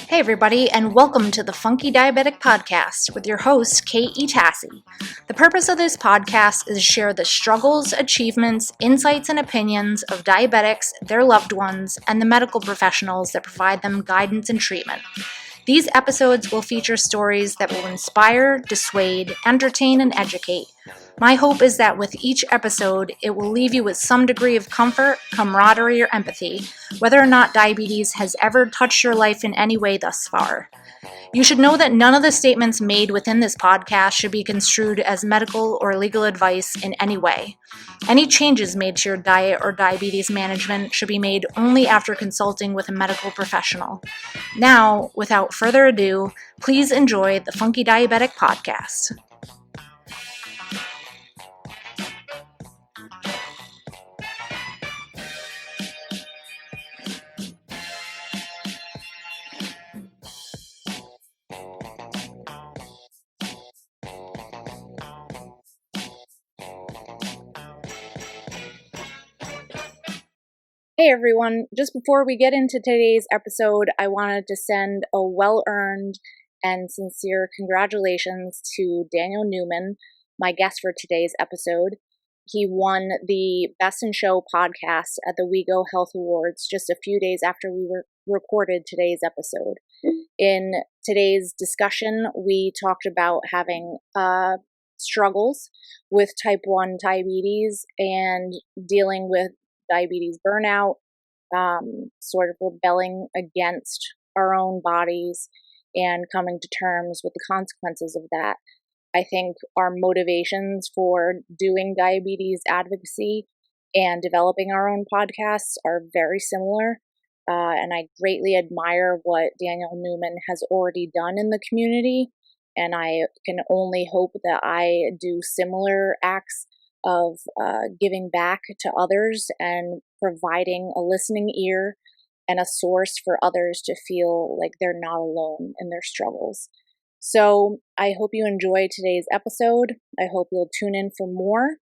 Hey, everybody, and welcome to the Phunky Diabetic podcast with your host, Kate E. Tassie. The purpose of this podcast is to share the struggles, achievements, insights, and opinions of diabetics, their loved ones, and the medical professionals that provide them guidance and treatment. These episodes will feature stories that will inspire, dissuade, entertain, and educate. My hope is that with each episode, it will leave you with some degree of comfort, camaraderie, or empathy, whether or not diabetes has ever touched your life in any way thus far. You should know that none of the statements made within this podcast should be construed as medical or legal advice in any way. Any changes made to your diet or diabetes management should be made only after consulting with a medical professional. Now, without further ado, please enjoy the Phunky Diabetic podcast. Hey everyone, just before we get into today's episode, I wanted to send a well-earned and sincere congratulations to Daniel Newman, my guest for today's episode. He won the Best in Show podcast at the WeGo Health Awards just a few days after we recorded today's episode. In today's discussion, we talked about having struggles with type 1 diabetes and dealing with diabetes burnout, sort of rebelling against our own bodies and coming to terms with the consequences of that. I think our motivations for doing diabetes advocacy and developing our own podcasts are very similar, and I greatly admire what Daniel Newman has already done in the community, and I can only hope that I do similar acts of giving back to others and providing a listening ear and a source for others to feel like they're not alone in their struggles. So I hope you enjoy today's episode. I hope you'll tune in for more.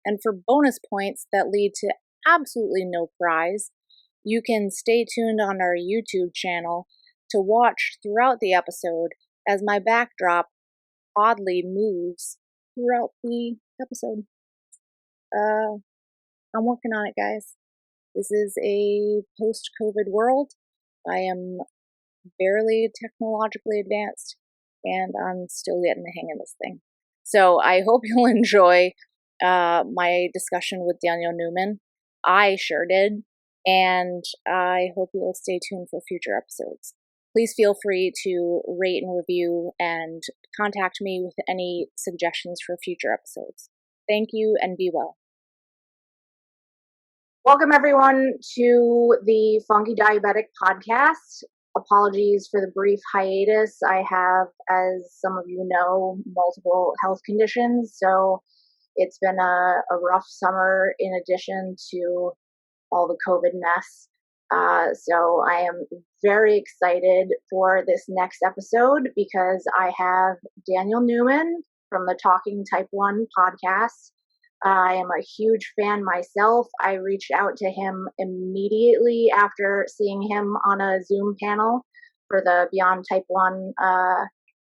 And for bonus points that lead to absolutely no prize, you can stay tuned on our YouTube channel to watch throughout the episode as my backdrop oddly moves throughout the episode. I'm working on it, guys. This is a post-COVID world. I am barely technologically advanced, and I'm still getting the hang of this thing. So I hope you'll enjoy my discussion with Daniel Newman. I sure did, and I hope you'll stay tuned for future episodes. Please feel free to rate and review and contact me with any suggestions for future episodes. Thank you, and be well. Welcome, everyone, to the Phunky Diabetic podcast. Apologies for the brief hiatus. I have, as some of you know, multiple health conditions, so it's been a rough summer in addition to all the COVID mess. So I am very excited for this next episode because I have Daniel Newman from the Talking Type 1 podcast. I am a huge fan myself. I reached out to him immediately after seeing him on a Zoom panel for the Beyond Type 1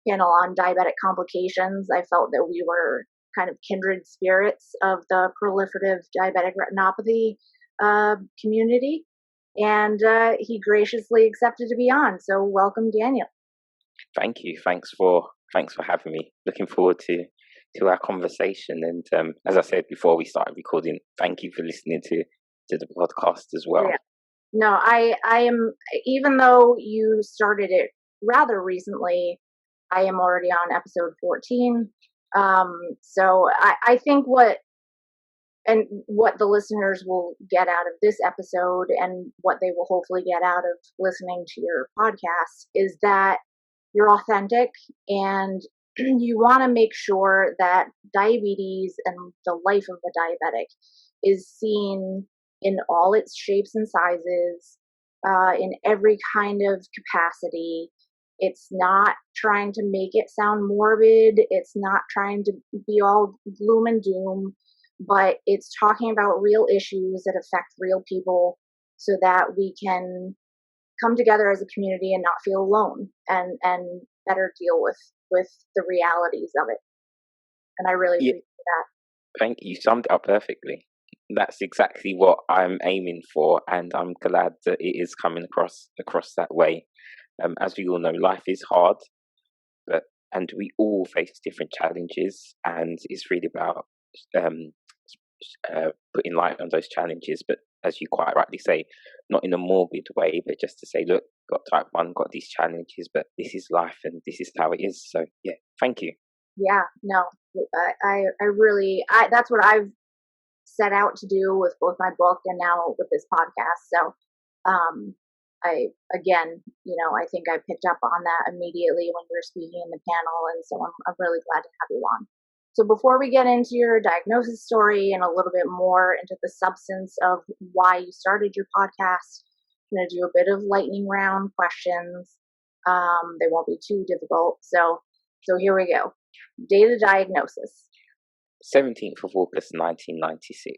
panel on diabetic complications. I felt that we were kind of kindred spirits of the proliferative diabetic retinopathy community. And he graciously accepted to be on. So welcome, Daniel. Thank you. Thanks for having me. Looking forward to our conversation. And as I said before we started recording, thank you for listening to the podcast as well. Yeah. No, I am, even though you started it rather recently, I am already on episode 14. So I think what the listeners will get out of this episode and what they will hopefully get out of listening to your podcast is that you're authentic and you want to make sure that diabetes and the life of the diabetic is seen in all its shapes and sizes, in every kind of capacity. It's not trying to make it sound morbid. It's not trying to be all gloom and doom, but it's talking about real issues that affect real people so that we can come together as a community and not feel alone, and better deal with the realities of it. And I really Yeah, appreciate that. thank you. You summed it up perfectly. That's exactly what I'm aiming for, and I'm glad that it is coming across that way. As we all know, life is hard, but and we all face different challenges, and it's really about um, putting light on those challenges. But as you quite rightly say, not in a morbid way, but just to say, look, got type 1, got these challenges, but this is life, and this is how it is. So yeah, thank you. Yeah, no, I really, that's what I've set out to do with both my book and now with this podcast. So, I, again, I think I picked up on that immediately when you were speaking in the panel. And so I'm really glad to have you on. So before we get into your diagnosis story and a little bit more into the substance of why you started your podcast, I'm going to do a bit of lightning round questions. They won't be too difficult. So here we go. Date of diagnosis. 17th of August, 1996.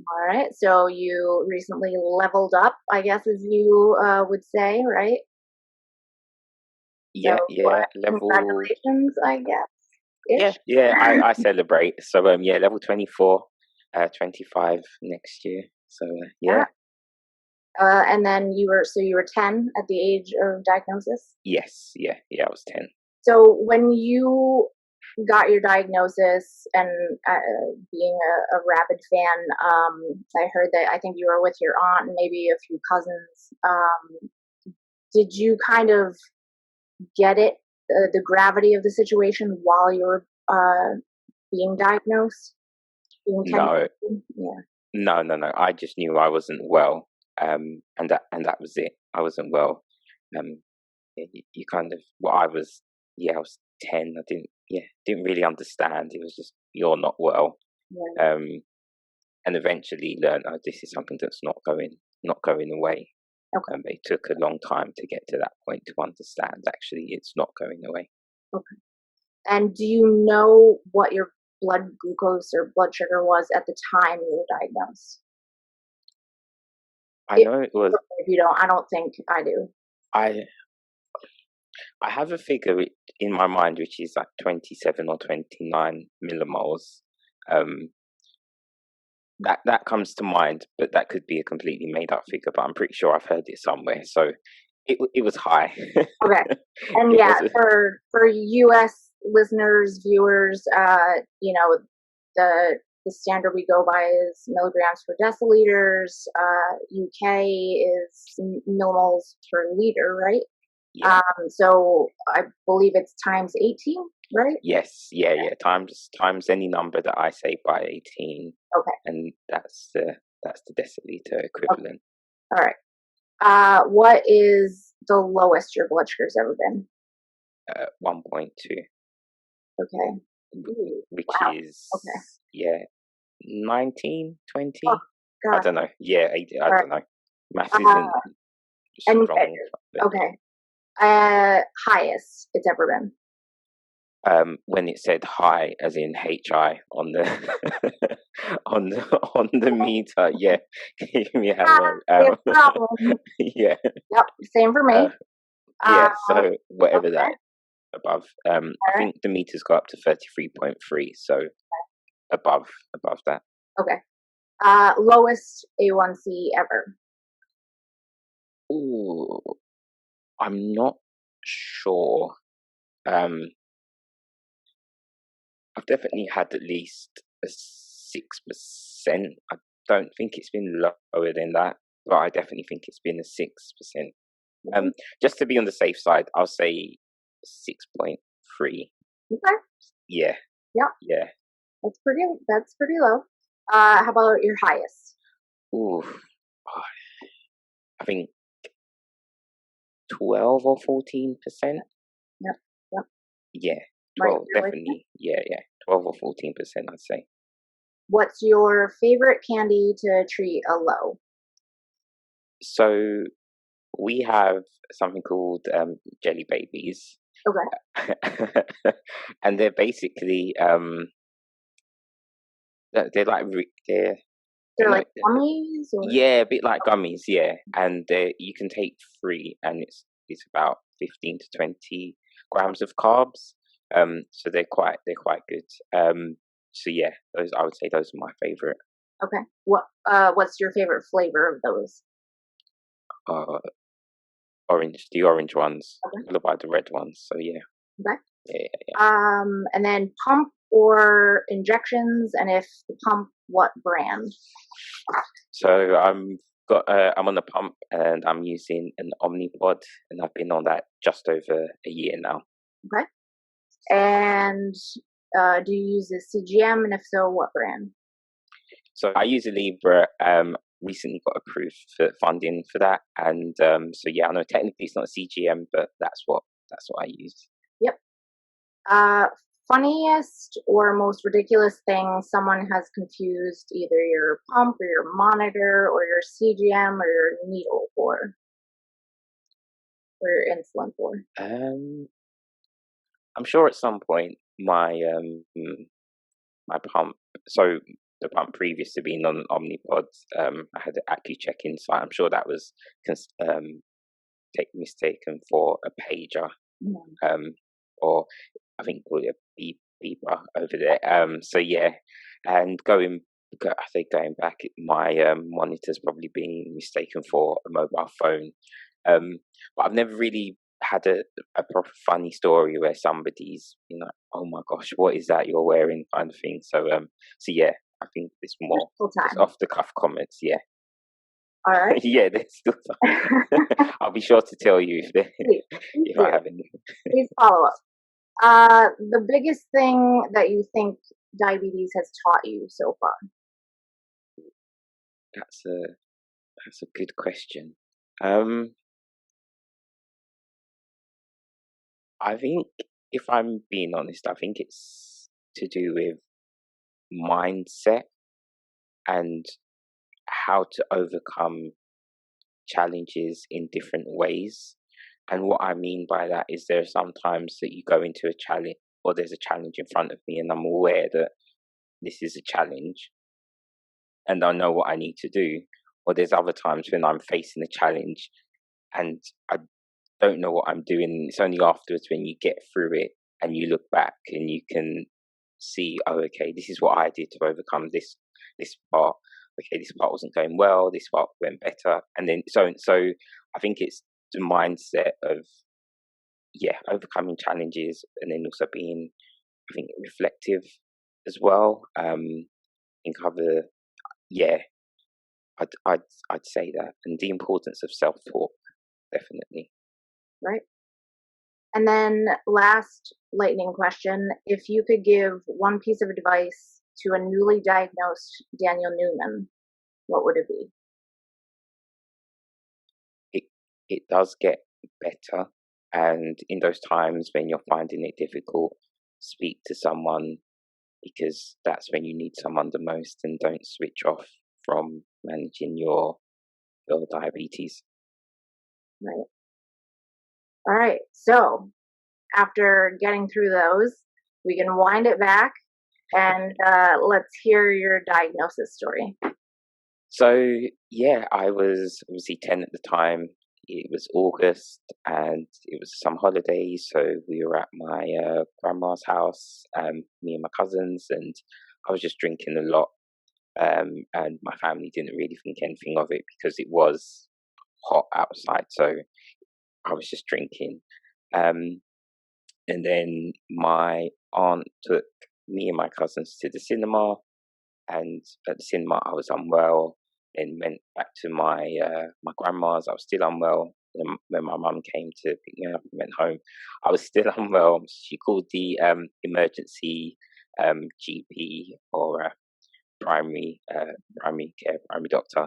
All right. So you recently leveled up, I guess, as you would say, right? Yeah, So yeah, level. congratulations, I guess. Ish. Yeah, I celebrate. So yeah, level 24, 25 next year. So yeah. And then you were 10 at the age of diagnosis? Yes, yeah, I was 10. So when you got your diagnosis, and being a rabid fan, I heard that I think you were with your aunt and maybe a few cousins. Did you kind of get it, the gravity of the situation while you were being diagnosed? Being 10? No, Yeah. no. I just knew I wasn't well. And that was it. I wasn't well. You kind of, well, I was 10. I didn't really understand. It was just, you're not well. Yeah. And eventually learned, oh, this is something that's not going away. Okay. It took a long time to get to that point to understand actually it's not going away. Okay. And do you know what your blood glucose or blood sugar was at the time you were diagnosed? I know it was. If you don't, I don't think I do. I have a figure in my mind which is like 27 or 29 millimoles. That comes to mind, but that could be a completely made up figure. But I'm pretty sure I've heard it somewhere. So it was high. Okay, and yeah, for U.S. listeners, viewers, the standard we go by is milligrams per deciliters. UK is millimoles per liter, right? Yeah. So I believe it's times 18, right? Yes, yeah. Times any number that I say by 18. Okay. And that's the deciliter equivalent. Okay. All right. What is the lowest your blood sugar's ever been? 1.2. Okay. Which wow. is okay. 19, 20. Oh, God. I don't know. Yeah, I don't know. Math and isn't strong. Okay. Highest it's ever been. When it said high, as in HI on the on the meter, yeah, give me a hello. Yeah. Yep. Same for me. So whatever that above. I think the meters go up to 33.3, so above that. Okay. Lowest A1C ever. Ooh, I'm not sure. I've definitely had at least a 6%. I don't think it's been lower than that, but I definitely think it's been a 6%. Just to be on the safe side, I'll say 6.3. Okay. Yeah. Yep. Yeah. That's pretty low. How about your highest? Ooh, I think 12 or 14%. Yep. Yeah, 12 definitely. Yeah, 12 or 14%, I'd say. What's your favorite candy to treat a low? So we have something called jelly babies. Okay. And they're basically they're like They're No, like gummies or? yeah, a bit like gummies, yeah. And you can take three, and it's about 15 to 20 grams of carbs. So they're quite good. So yeah, those I would say those are my favorite. Okay. What's your favorite flavor of those? Uh, the orange ones, Okay. followed by the red ones. So yeah, Okay. yeah. And then pump or injections, and if the pump, what brand? So I'm on the pump and I'm using an Omnipod, and I've been on that just over a year now. Okay. And do you use a CGM, and if so, what brand? So I use a Libra. Recently got approved for funding for that, and so yeah, I know technically it's not a CGM, but that's what I use. Yep. Funniest or most ridiculous thing someone has confused either your pump or your monitor or your CGM or your needle for, or your insulin for? Um, I'm sure at some point my pump. So the pump previous to being on Omnipod, I had an AccuCheck Insight. I'm sure that was mistaken for a pager, um, or I think called it a beeper over there. So yeah, and I think going back, my monitor's probably being mistaken for a mobile phone. But I've never really had a proper funny story where somebody's, oh my gosh, what is that you're wearing, kind of thing. So yeah, I think it's more just off the cuff comments. Yeah. All right. Yeah, there's still time. I'll be sure to tell you Please if I have any. Please follow up. The biggest thing that you think diabetes has taught you so far? That's a good question. Um, I think if I'm being honest, I think it's to do with mindset and how to overcome challenges in different ways. And what I mean by that is there are sometimes that you go into a challenge, or there's a challenge in front of me and I'm aware that this is a challenge and I know what I need to do. Or there's other times when I'm facing a challenge and I don't know what I'm doing. It's only afterwards when you get through it and you look back and you can see, oh, okay, this is what I did to overcome this part. Okay, this part wasn't going well. This part went better, and then so. I think it's the mindset of overcoming challenges, and then also being, I think, reflective as well. Think other yeah, I'd say that, and the importance of self talk, definitely. Right. And then last lightning question, if you could give one piece of advice to a newly diagnosed Daniel Newman, what would it be? It does get better, and in those times when you're finding it difficult, speak to someone, because that's when you need someone the most, and don't switch off from managing your diabetes. Right. All right. So after getting through those, we can wind it back and let's hear your diagnosis story. So yeah, I was obviously 10 at the time. It was August and it was some holidays, so we were at my grandma's house, me and my cousins, and I was just drinking a lot. And my family didn't really think anything of it because it was hot outside, so I was just drinking. Um, and then my aunt took me and my cousins to the cinema, and at the cinema I was unwell. Then went back to my grandma's. I was still unwell. And when my mum came to pick me up and went home, I was still unwell. She called the emergency GP, or primary doctor,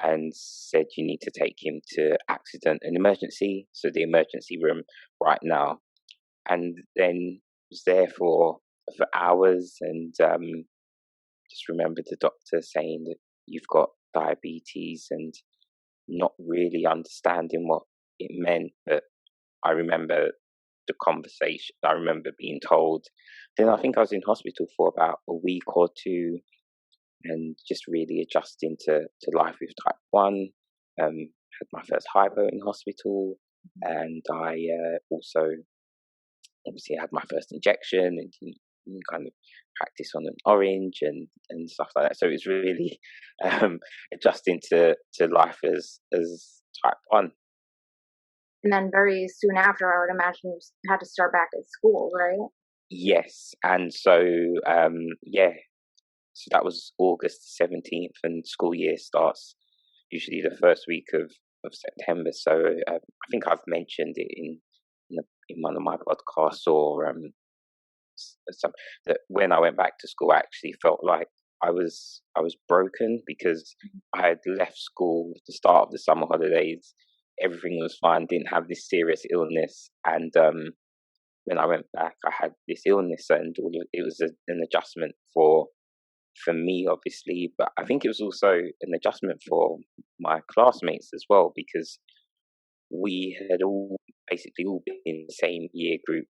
and said you need to take him to accident and emergency, so the emergency room right now. And then was there for hours, and just remember the doctor saying that you've got diabetes, and not really understanding what it meant. But I remember the conversation. I remember being told. Then I think I was in hospital for about a week or two, and just really adjusting to life with type 1. Had my first hypo in hospital, and I also obviously had my first injection, and you kind of practice on an orange and stuff like that. So it was really adjusting to life as type 1. And then very soon after, I would imagine you had to start back at school, right? Yes, and so yeah, so that was August 17th, and school year starts usually the first week of September. So I think I've mentioned it in one of my podcasts, or some, that when I went back to school, I actually felt like I was broken, because I had left school at the start of the summer holidays. Everything was fine, didn't have this serious illness, and when I went back, I had this illness, and it was an adjustment for me, obviously, but I think it was also an adjustment for my classmates as well, because we had basically all been in the same year group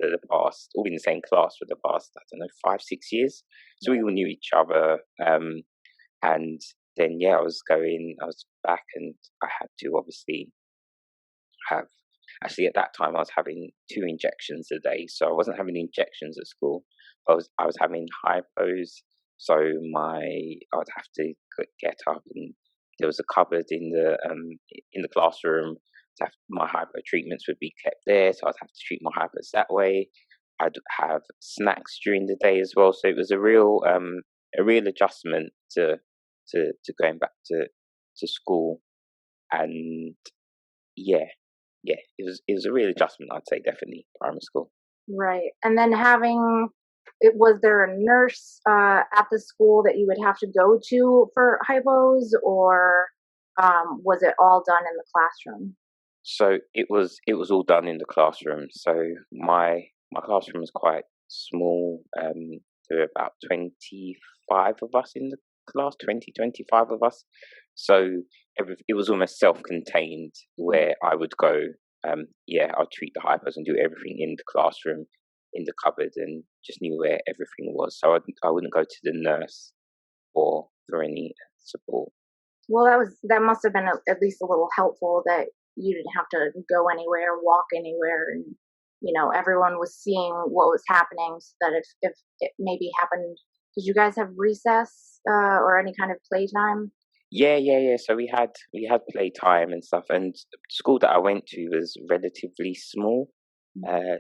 for the past, all in the same class for the past, I don't know, 5, 6 years. So we all knew each other. And then, yeah, I was back, and I had to obviously have, actually at that time I was having 2 injections a day. So I wasn't having injections at school. I was having hypos. So I would have to get up, and there was a cupboard in the classroom. My hypo treatments would be kept there, so I'd have to treat my hypos that way. I'd have snacks during the day as well. So it was a real adjustment to going back to school, and yeah, it was a real adjustment. I'd say definitely primary school. Right. And then was there a nurse at the school that you would have to go to for hypos, or was it all done in the classroom? So it was all done in the classroom. So my classroom was quite small. There were about 25 of us in the class, 20, 25 of us. So it was almost self-contained, where I would go. Yeah, I'd treat the hypos and do everything in the classroom, in the cupboard, and just knew where everything was. So I wouldn't go to the nurse for any support. Well, that must have been at least a little helpful that you didn't have to go anywhere, walk anywhere, and everyone was seeing what was happening, so that if it maybe happened, did you guys have recess or any kind of playtime? Yeah. So we had playtime and stuff, and the school that I went to was relatively small.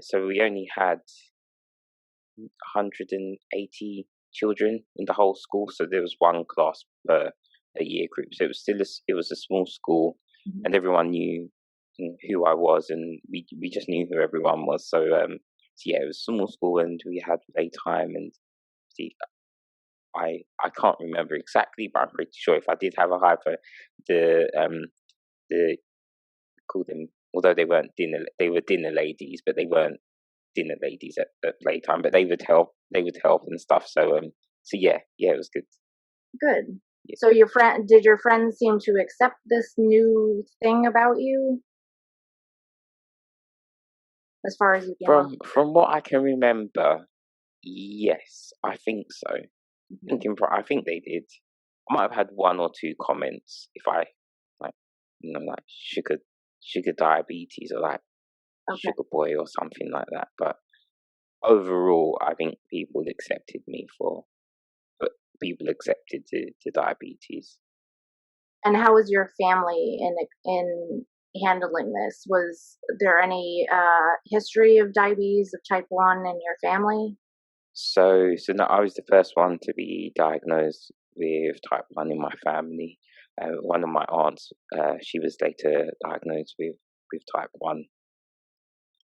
So we only had 180 children in the whole school. So there was one class per a year group. So it was a small school, Mhm. and everyone knew who I was, and we just knew who everyone was. So yeah, it was a small school, and we had playtime, and see, I can't remember exactly, but I'm pretty sure if I did have a hyper, the call them, although they were dinner ladies, but they weren't dinner ladies at playtime, but they would help and stuff. So yeah, it was good. Good. Yeah. So did your friends seem to accept this new thing about you, as far as you can From remember? from what I can remember, yes, I think so. Mhm. I think they did. I might have had one or two comments, if I like, like sugar diabetes, or like Okay. sugar boy or something like that. But overall, I think but people accepted the diabetes. And how was your family in handling this? Was there any history of diabetes of type 1 in your family? So no, I was the first one to be diagnosed with type 1 in my family. One of my aunts, she was later diagnosed with type 1.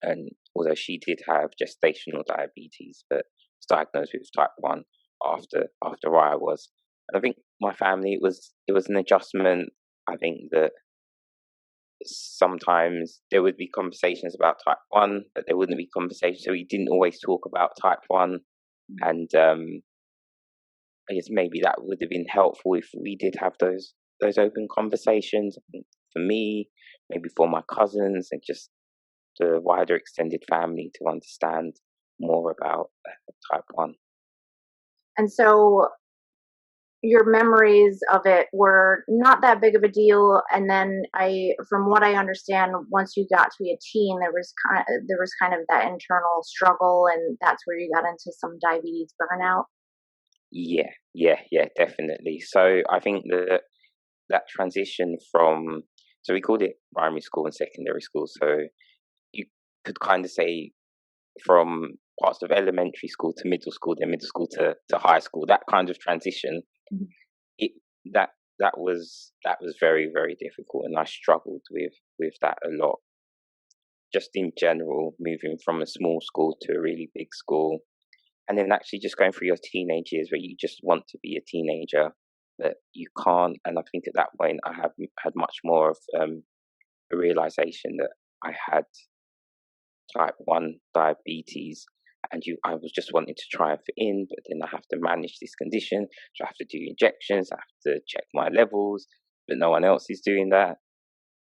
And although she did have gestational diabetes, but was diagnosed with type 1 after I was. And I think my family, it was an adjustment. I think that sometimes there would be conversations about type 1, but there wouldn't be conversations. So we didn't always talk about type 1. And I guess maybe that would have been helpful if we did have those open conversations. For me, maybe for my cousins, and just the wider extended family, to understand more about type 1. And so your memories of it were not that big of a deal, and then from what I understand, once you got to be a teen, there was kind of that internal struggle, and that's where you got into some diabetes burnout. Yeah, yeah, definitely. So I think that that transition from, so we called it primary school and secondary school. So you could kind of say from parts of elementary school to middle school, then middle school to high school, that kind of transition, Mhm. it that that was very, very difficult, and I struggled with that a lot. Just in general, moving from a small school to a really big school, and then actually just going through your teenage years where you just want to be a teenager, but you can't. And I think at that point, I have had much more of a realization that I had type 1 diabetes, and I was just wanting to try and fit in, but then I have to manage this condition, so I have to do injections, I have to check my levels, but no one else is doing that,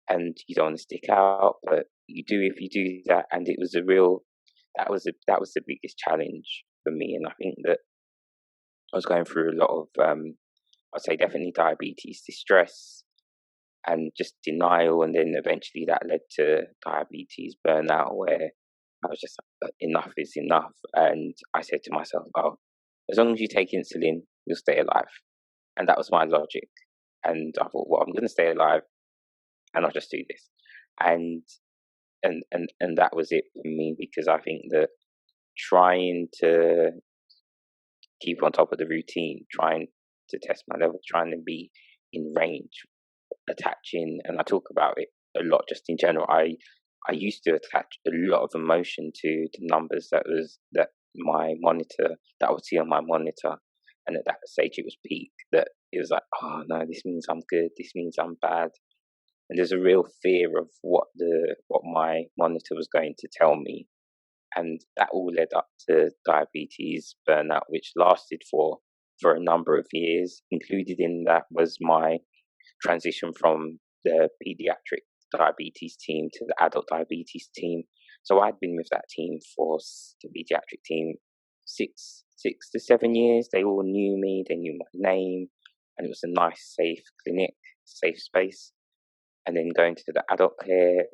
and you don't want to stick out, but you do if you do that. And it was a real, that was the biggest challenge for me. And I think that I was going through a lot of I'd say definitely diabetes distress and just denial, and then eventually that led to diabetes burnout, where I was just like, enough is enough. And I said to myself, oh, as long as you take insulin, you'll stay alive. And that was my logic. And I thought, well, I'm going to stay alive, and I'll just do this. And and that was it for me, because I think that trying to keep on top of the routine, trying to test my level, trying to be in range, attaching, and I talk about it a lot just in general. I used to attach a lot of emotion to the numbers that my monitor, that I would see on my monitor, and at that stage it was peak. That it was like, oh no, this means I'm good, this means I'm bad, and there's a real fear of what my monitor was going to tell me, and that all led up to diabetes burnout, which lasted for a number of years. Included in that was my transition from the pediatric diabetes team to the adult diabetes team. So I'd been with that team the pediatric team, six to 7 years. They all knew me, they knew my name, and it was a nice, safe clinic, safe space. And then going to the adult care,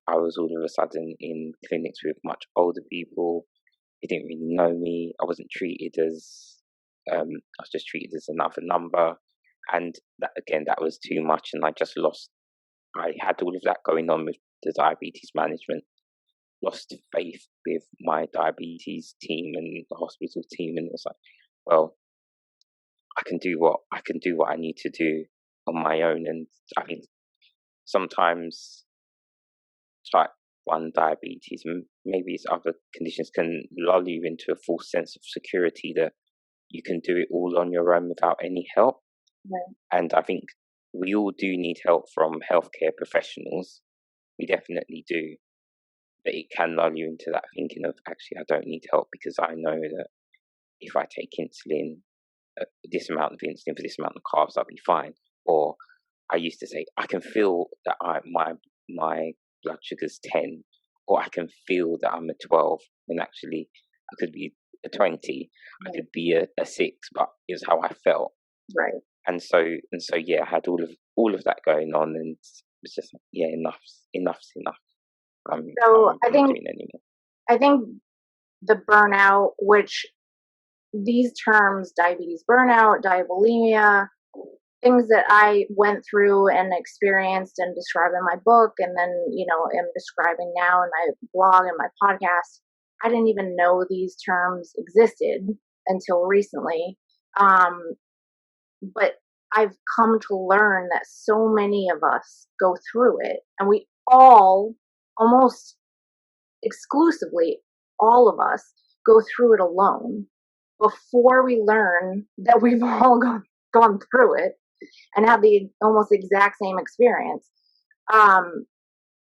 I was all of a sudden in clinics with much older people. They didn't really know me. I wasn't treated as, I was just treated as another number. And that, again, that was too much. And I had all of that going on with the diabetes management, lost faith with my diabetes team and the hospital team. And it was like, well, I can do what I need to do on my own. And I think sometimes type 1 diabetes, maybe it's other conditions, can lull you into a false sense of security that you can do it all on your own without any help. Right. And I think we all do need help from healthcare professionals. We definitely do. But it can lull you into that thinking of, actually, I don't need help because I know that if I take insulin, this amount of insulin for this amount of carbs, I'll be fine. Or I used to say, I can feel that my blood sugar's 10, or I can feel that I'm a 12, when actually I could be a 20, I Right. could be a 6, but it was how I felt. Right. And so yeah, I had all of that going on, and it's just like, yeah, enough's enough. So I'm not doing anymore. I think the burnout, which these terms, diabetes burnout, diabulimia, things that I went through and experienced and describe in my book, and then, am describing now in my blog and my podcast. I didn't even know these terms existed until recently. Um, but I've come to learn that so many of us go through it, and we all, almost exclusively, all of us, go through it alone before we learn that we've all gone through it and have the almost exact same experience. Um,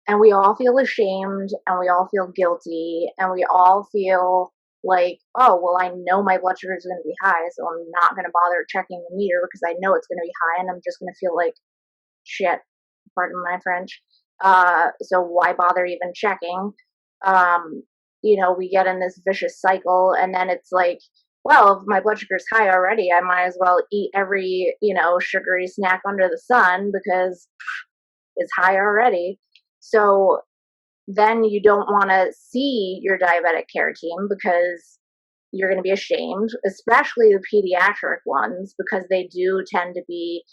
and we all feel ashamed, and we all feel guilty, and we all feel like, oh, well, I know my blood sugar is going to be high, so I'm not going to bother checking the meter because I know it's going to be high, and I'm just going to feel like shit, pardon my French. So why bother even checking? We get in this vicious cycle, and then it's like well, if my blood sugar's high already, I might as well eat every, sugary snack under the sun because it's high already. So then you don't want to see your diabetic care team because you're going to be ashamed, especially the pediatric ones, because they do tend to be,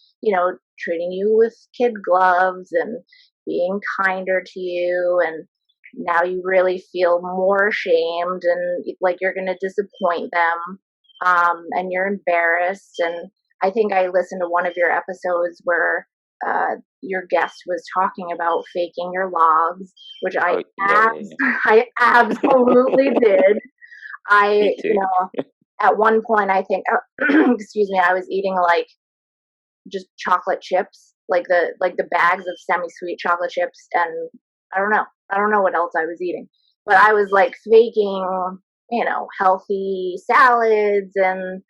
treating you with kid gloves and being kinder to you. And now you really feel more ashamed and like you're going to disappoint them. And you're embarrassed. And I think I listened to one of your episodes where your guest was talking about faking your logs, which Oh yeah, yeah, I absolutely yeah. did. Me I, too. at one point, I think, excuse me, I was eating like just chocolate chips, like the bags of semi-sweet chocolate chips, and I don't know, I don't know what else I was eating, but I was like faking, healthy salads and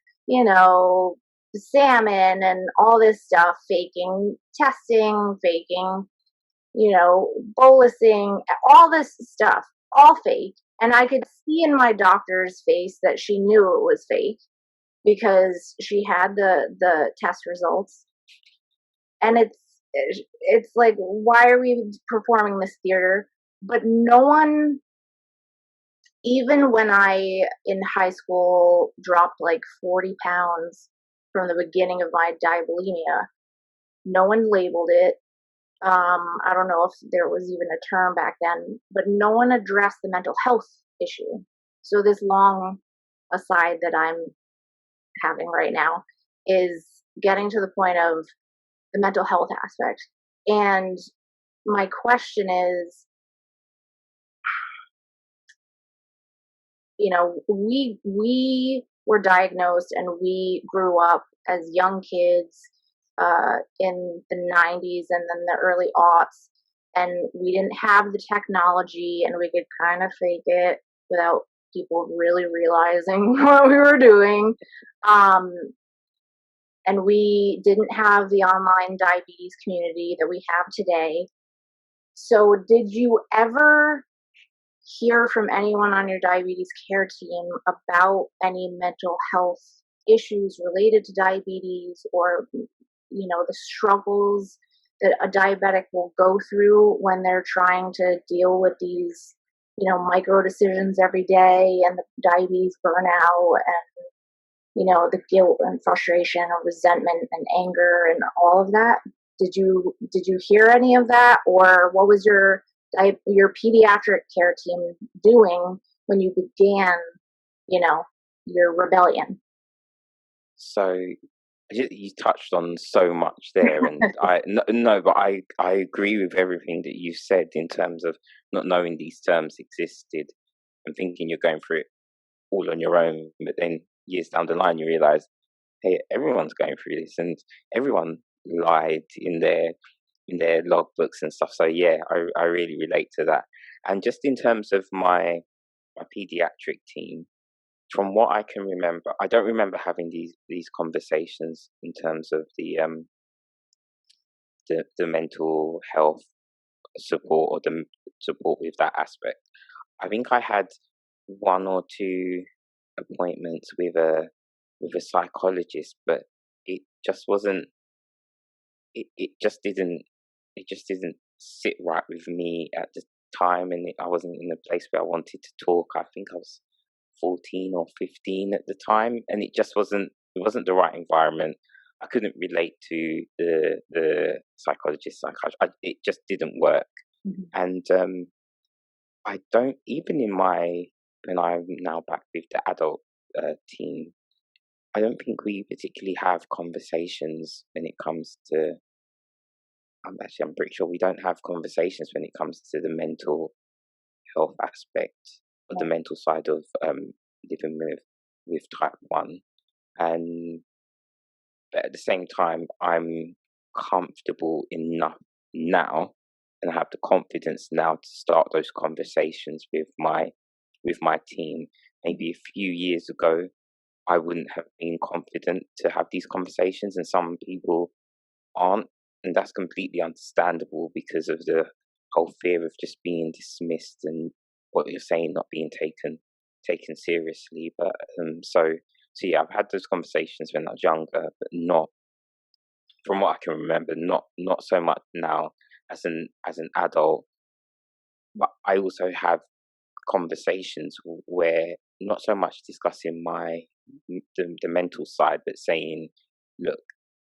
salmon and all this stuff, faking testing, faking, bolusing, all this stuff, all fake. And I could see in my doctor's face that she knew it was fake because she had the test results. And it's like, why are we performing this theater? But no one, even when I in high school dropped like 40 pounds from the beginning of my diabulimia, no one labeled it. I don't know if there was even a term back then, but no one addressed the mental health issue. So this long aside that I'm having right now is getting to the point of the mental health aspect. And my question is, we were diagnosed and we grew up as young kids in the 90s and then the early aughts, and we didn't have the technology and we could kind of fake it without people really realizing what we were doing. Um, and we didn't have the online diabetes community that we have today. So, did you ever hear from anyone on your diabetes care team about any mental health issues related to diabetes, or the struggles that a diabetic will go through when they're trying to deal with these micro decisions every day, and the diabetes burnout, and the guilt and frustration or resentment and anger and all of that? Did you hear any of that, or what was your pediatric care team doing when you began, you know, your rebellion? So you touched on so much there, and I no, but I agree with everything that you said in terms of not knowing these terms existed and thinking you're going through it all on your own, but then years down the line you realize, hey, everyone's going through this, and everyone lied in their logbooks and stuff. So yeah, I really relate to that. And just in terms of my pediatric team, from what I can remember, I don't remember having these conversations in terms of the mental health support or the support with that aspect. I think I had one or two appointments with a psychologist, but it just wasn't. It just didn't. It just didn't sit right with me at the time, and I wasn't in a place where I wanted to talk. I think I was 14 or 15 at the time, and it just wasn't. It wasn't the right environment. I couldn't relate to the psychologist, psychiatrist. It just didn't work, Mhm. and I don't even in my when I'm now back with the adult team. I don't think we particularly have conversations when it comes to. I'm pretty sure we don't have conversations when it comes to the mental health aspect or the Right. mental side of living with type 1. And but at the same time, I'm comfortable enough now, and I have the confidence now to start those conversations with my team. Maybe a few years ago, I wouldn't have been confident to have these conversations, and some people aren't, and that's completely understandable because of the whole fear of just being dismissed and what you're saying not being taken seriously. But yeah, I've had those conversations when I was younger, but not, from what I can remember, not so much now as an adult. But I also have conversations where not so much discussing the mental side, but saying, look,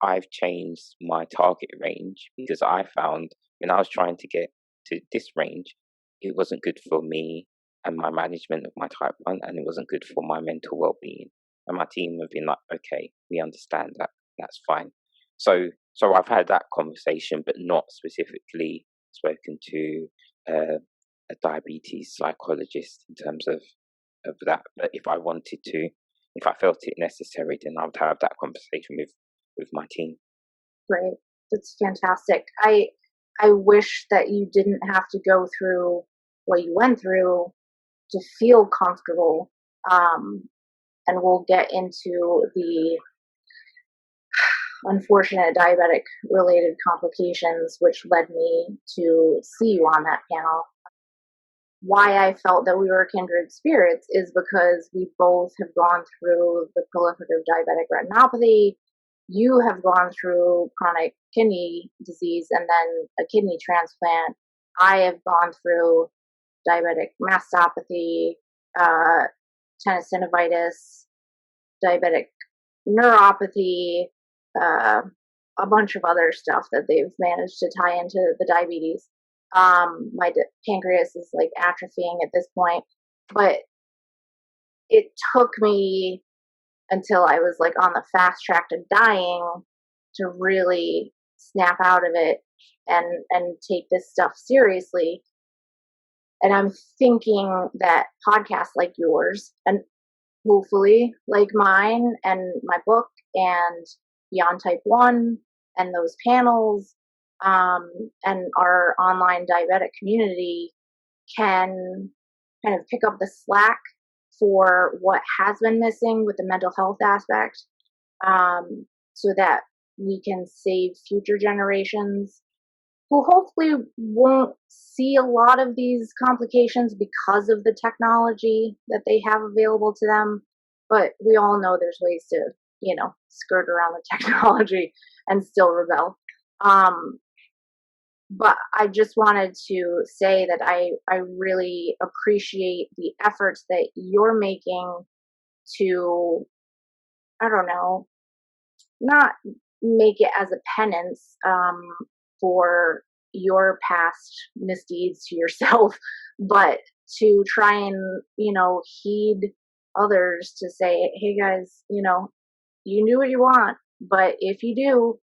I've changed my target range because I found when I was trying to get to this range, it wasn't good for me and my management of my type 1, and it wasn't good for my mental well-being. And my team have been like, okay, we understand that, that's fine. So I've had that conversation, but not specifically spoken to a diabetes psychologist in terms of that. But if I wanted to, if I felt it necessary, then I would have that conversation with my team. Great. That's fantastic. I wish that you didn't have to go through what you went through to feel comfortable. And we'll get into the unfortunate diabetic related complications, which led me to see you on that panel. Why I felt that we were kindred spirits is because we both have gone through the proliferative diabetic retinopathy. You have gone through chronic kidney disease and then a kidney transplant. I have gone through diabetic mastopathy, tenosynovitis, diabetic neuropathy, a bunch of other stuff that they've managed to tie into the diabetes. My pancreas is like atrophying at this point, but it took me until I was like on the fast track to dying to really snap out of it and take this stuff seriously. And I'm thinking that podcasts like yours and hopefully like mine and my book and Beyond Type 1 and those panels and our online diabetic community can kind of pick up the slack for what has been missing with the mental health aspect, so that we can save future generations who hopefully won't see a lot of these complications because of the technology that they have available to them. But we all know there's ways to, skirt around the technology and still rebel. But I just wanted to say that I really appreciate the efforts that you're making to, I don't know, not make it as a penance for your past misdeeds to yourself, but to try and, heed others to say, hey guys, you do what you want, but if you do,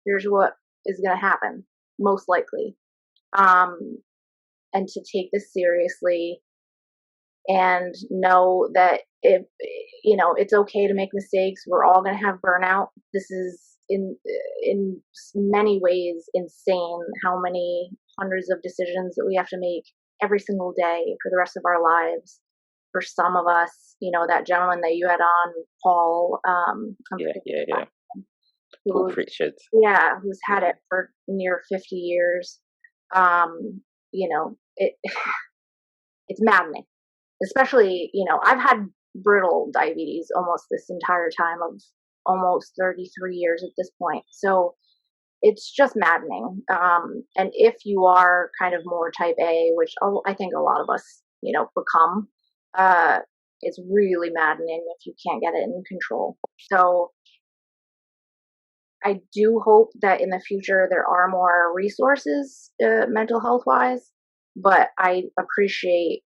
here's what is going to happen, most likely. And to take this seriously and know that if, it's okay to make mistakes. We're all going to have burnout. This is in many ways insane how many hundreds of decisions that we have to make every single day for the rest of our lives. For some of us, that gentleman that you had on, Paul, yeah. Paul Pritchard. Yeah, who's had it for near 50 years. It's maddening. Especially, I've had brittle diabetes almost this entire time of almost 33 years at this point. So it's just maddening. And if you are kind of more type A, which I think a lot of us, become, it's really maddening if you can't get it in control. So I do hope that in the future there are more resources, mental health wise, but I appreciate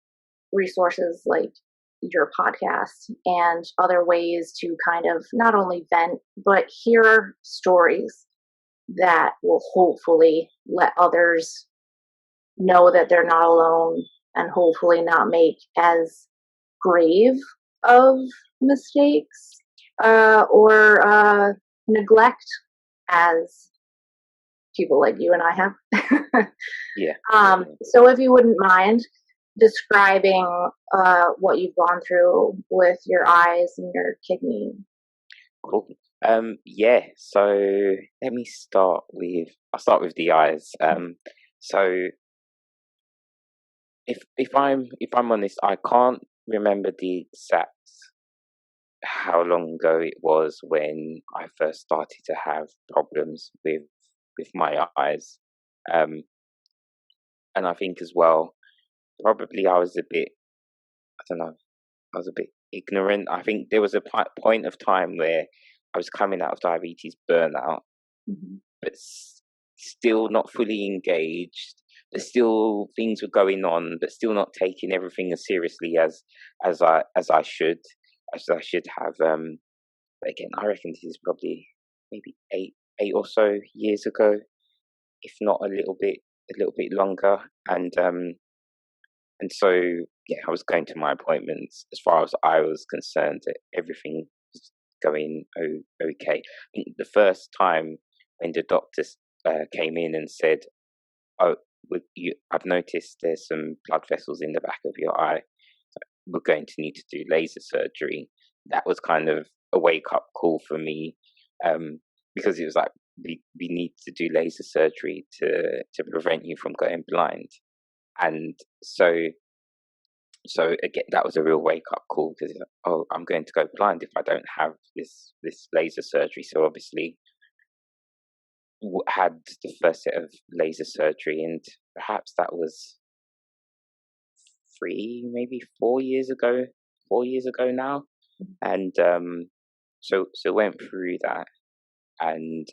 resources like your podcast and other ways to kind of not only vent, but hear stories that will hopefully let others know that they're not alone and hopefully not make as grave of mistakes or neglect as people like you and I have. Yeah. So if you wouldn't mind describing what you've gone through with your eyes and your kidney. Cool. So let me I'll start with the eyes. So if I'm honest, I can't remember the exact how long ago it was when I first started to have problems with my eyes. Um, and I think as well, probably I was a bit, I don't know, I was a bit ignorant. I think there was a point of time where I was coming out of diabetes burnout, Mhm. but still not fully engaged. But still, things were going on, but still not taking everything as seriously as I should, as I should have. But again, I reckon this is probably maybe eight or so years ago, if not a little bit longer. And so yeah, I was going to my appointments. As far as I was concerned, that everything was going okay. I think the first time when the doctors came in and said, "Oh, I've noticed there's some blood vessels in the back of your eye. We're going to need to do laser surgery." That was kind of a wake up call for me, because it was like we need to do laser surgery to prevent you from going blind. And so again, that was a real wake up call, because oh, I'm going to go blind if I don't have this laser surgery. So obviously had the first set of laser surgery, and perhaps that was maybe 4 years ago, 4 years ago now. And so went through that, and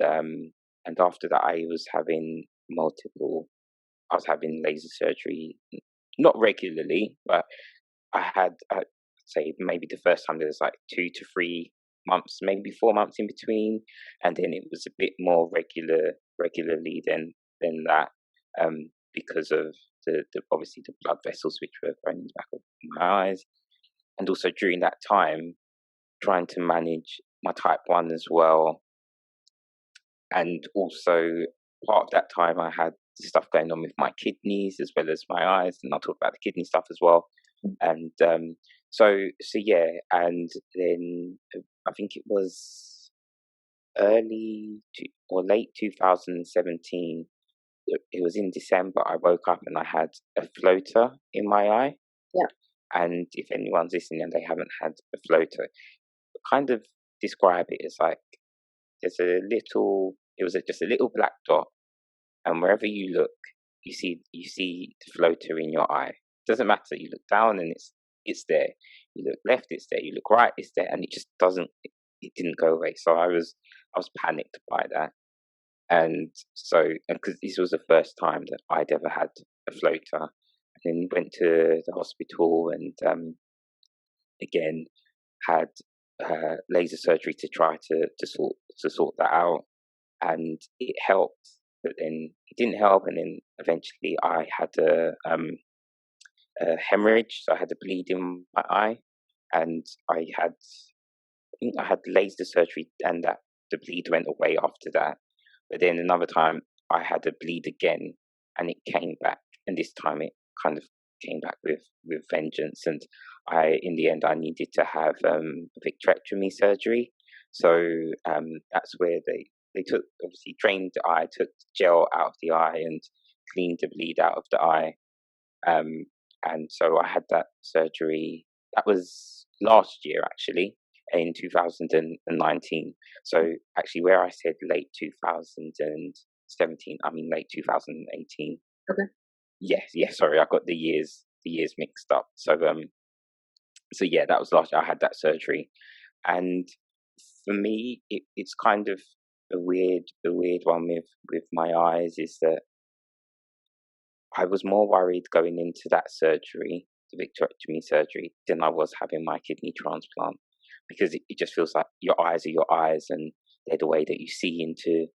after that I was having laser surgery, not regularly, but I'd say maybe the first time there was like 2 to 3 months, maybe 4 months in between, and then it was a bit more regularly than that, because of the obviously the blood vessels which were going in the back of my eyes, and also during that time trying to manage my type 1 as well. And also part of that time I had stuff going on with my kidneys as well as my eyes, and I'll talk about the kidney stuff as well. And so yeah, and then I think it was or late 2017. It was in December. I woke up and I had a floater in my eye. Yeah. And if anyone's listening and they haven't had a floater, kind of describe it as like just a little black dot, and wherever you look, you see the floater in your eye. Doesn't matter. You look down and it's there. You look left, it's there. You look right, it's there, and it just doesn't. It didn't go away. So I was panicked by that, and so because this was the first time that I'd ever had a floater, and then went to the hospital, and again had laser surgery to try to sort that out, and it helped, but then it didn't help, and then eventually I had a hemorrhage, so I had a bleed in my eye, and I think I had laser surgery, and that the bleed went away after that. But then another time I had a bleed again, and it came back, and this time it kind of came back with vengeance, and in the end I needed to have vitrectomy surgery. So that's where they took, obviously drained the eye, took gel out of the eye, and cleaned the bleed out of the eye. Um, and so I had that surgery. That was last year, actually, in 2019. So actually, where I said late 2017, I mean late 2018. Okay. Yes. Sorry, I got the years mixed up. So yeah, that was last year. I had that surgery, and for me, it's kind of a weird one with my eyes, is that I was more worried going into that surgery, the vitrectomy surgery, than I was having my kidney transplant, because it just feels like your eyes are your eyes, and they're the way that you see into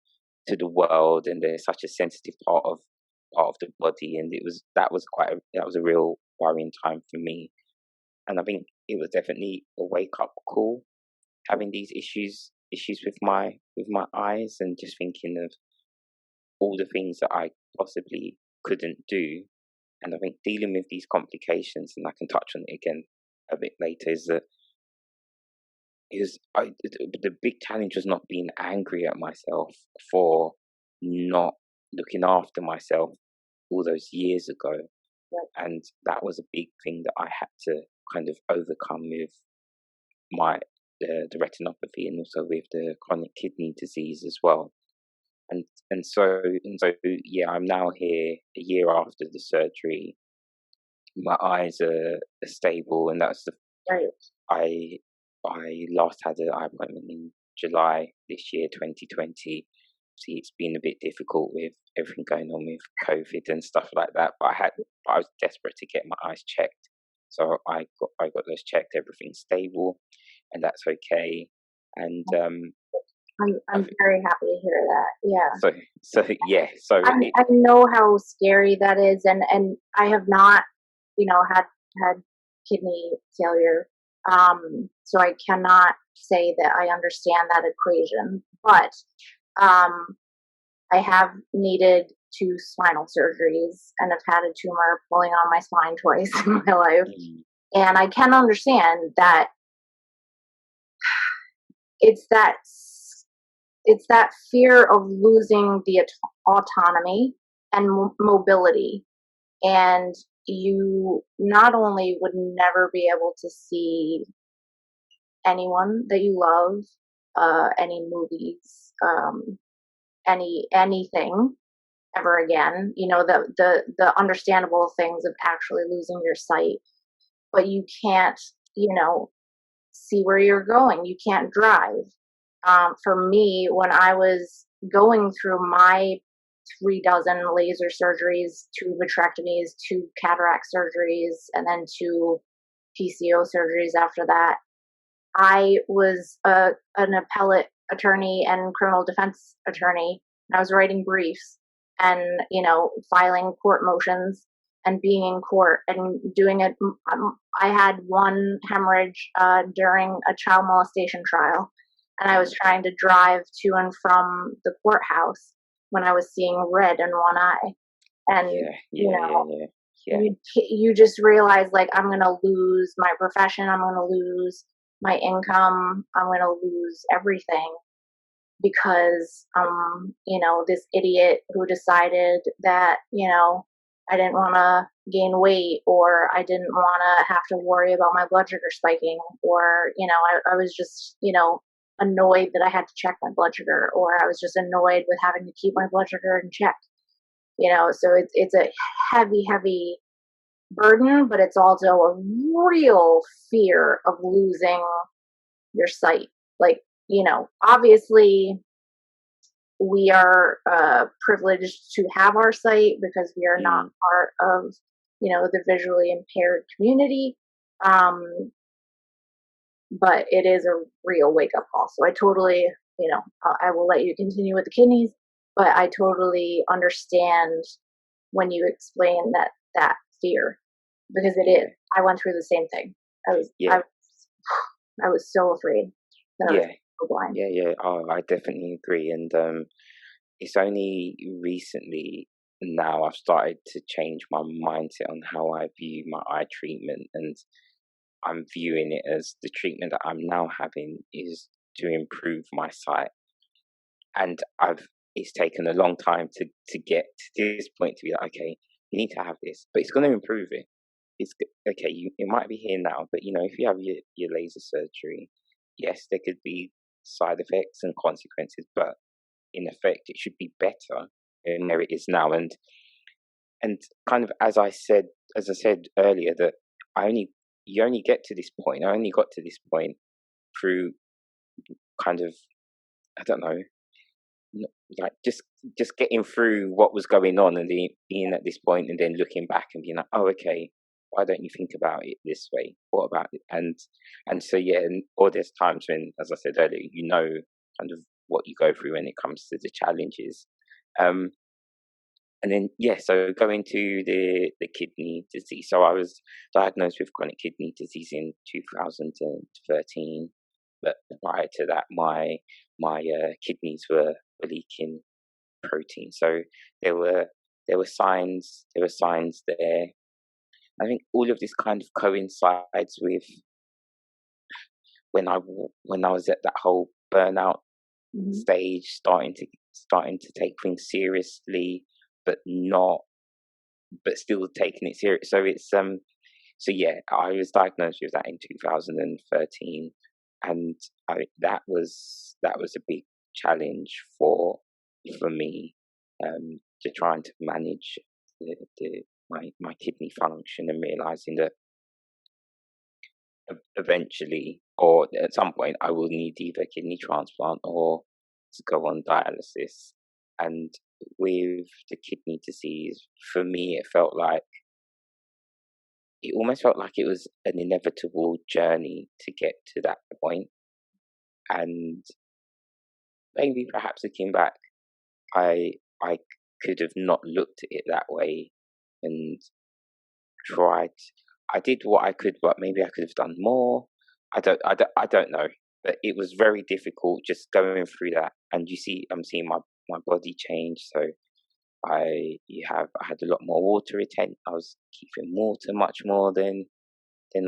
to the world, and they're such a sensitive part of the body, and that was a real worrying time for me, and I think it was definitely a wake up call, having these issues with my eyes, and just thinking of all the things that I possibly couldn't do. And I think dealing with these complications, and I can touch on it again a bit later, is that the big challenge was not being angry at myself for not looking after myself all those years ago. Right. And that was a big thing that I had to kind of overcome with my the retinopathy, and also with the chronic kidney disease as well. And so yeah, I'm now here a year after the surgery. My eyes are stable, and that's the Right. I I last had an eye appointment in July this year, 2020. See, it's been a bit difficult with everything going on with COVID and stuff like that. But I was desperate to get my eyes checked, so I got those checked. Everything's stable, and that's okay. And I'm I've, very happy to hear that. Yeah. so so yeah, so I know how scary that is, and I have not, had kidney failure. So I cannot say that I understand that equation, but um, I have needed two spinal surgeries and have had a tumor pulling on my spine twice in my life. mm, And I can understand that it's that it's that fear of losing the autonomy and mobility, and you not only would never be able to see anyone that you love, any movies, anything ever again. The understandable things of actually losing your sight, but you can't, you know, see where you're going. You can't drive. For me, when I was going through my 3 dozen laser surgeries, two vitrectomies, two cataract surgeries, and then two PCO surgeries after that, I was an appellate attorney and criminal defense attorney. And I was writing briefs and, filing court motions and being in court and doing it. I had one hemorrhage during a child molestation trial, and I was trying to drive to and from the courthouse when I was seeing red in one eye. And, yeah. you just realize, like, I'm going to lose my profession, I'm going to lose my income, I'm going to lose everything because this idiot who decided that I didn't want to gain weight, or I didn't want to have to worry about my blood sugar spiking, or I was just annoyed that I had to check my blood sugar, or I was just annoyed with having to keep my blood sugar in check. So it's a heavy burden, but it's also a real fear of losing your sight. Like, obviously we are privileged to have our sight because we are not Mm, part of the visually impaired community. um but it is a real wake up call. So I totally, I will let you continue with the kidneys, but I totally understand when you explain that fear, because it is. yeah, I went through the same thing. I was yeah, I, I was so afraid that I was yeah, so blind. yeah. Oh, I definitely agree. And it's only recently now I've started to change my mindset on how I view my eye treatment, and I'm viewing it as the treatment that I'm now having is to improve my sight. And it's taken a long time to get to this point to be like, okay, you need to have this, but it's going to improve it. Okay. It might be here now, but if you have your laser surgery, yes, there could be side effects and consequences, but in effect, it should be better than where it is now. And kind of as I said earlier, that I only you only get to this point. I only got to this point through kind of, I don't know, like just getting through what was going on, and then being at this point, and then looking back and being like, oh, okay, why don't you think about it this way? What about it? And so yeah, and or there's times when, as I said earlier, kind of what you go through when it comes to the challenges. Um, and then yeah, so going to the kidney disease. So I was diagnosed with chronic kidney disease in 2013, but prior to that, my kidneys were leaking protein. So there were there were signs there. I think all of this kind of coincides with when I was at that whole burnout Mm-hmm. stage, starting to take things seriously, but not but still taking it serious. So it's so yeah, I was diagnosed with that in 2013, and that was a big challenge for me, to trying to manage my kidney function, and realizing that eventually, or at some point, I will need either a kidney transplant or to go on dialysis. And with the kidney disease, for me, it almost felt like it was an inevitable journey to get to that point. And maybe perhaps looking back, I could have not looked at it that way and tried. I did what I could, but maybe I could have done more. I don't know. But it was very difficult just going through that. And I'm seeing my body change. So I had a lot more water retention. I was keeping water much more than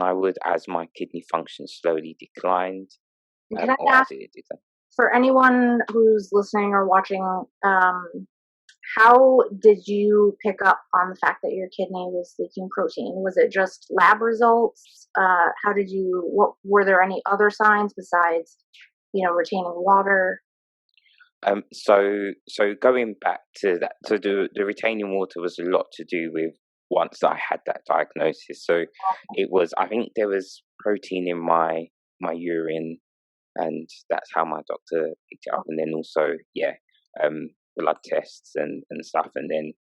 I would, as my kidney function slowly declined, And can I or ask, as it did. for anyone who's listening or watching, how did you pick up on the fact that your kidney was leaking protein? Was it just lab results? What were there any other signs besides, retaining water? So going back to that, so the retaining water was a lot to do with once I had that diagnosis. So it was, I think there was protein in my urine, and that's how my doctor picked it up. And then also, yeah, blood tests and stuff. And then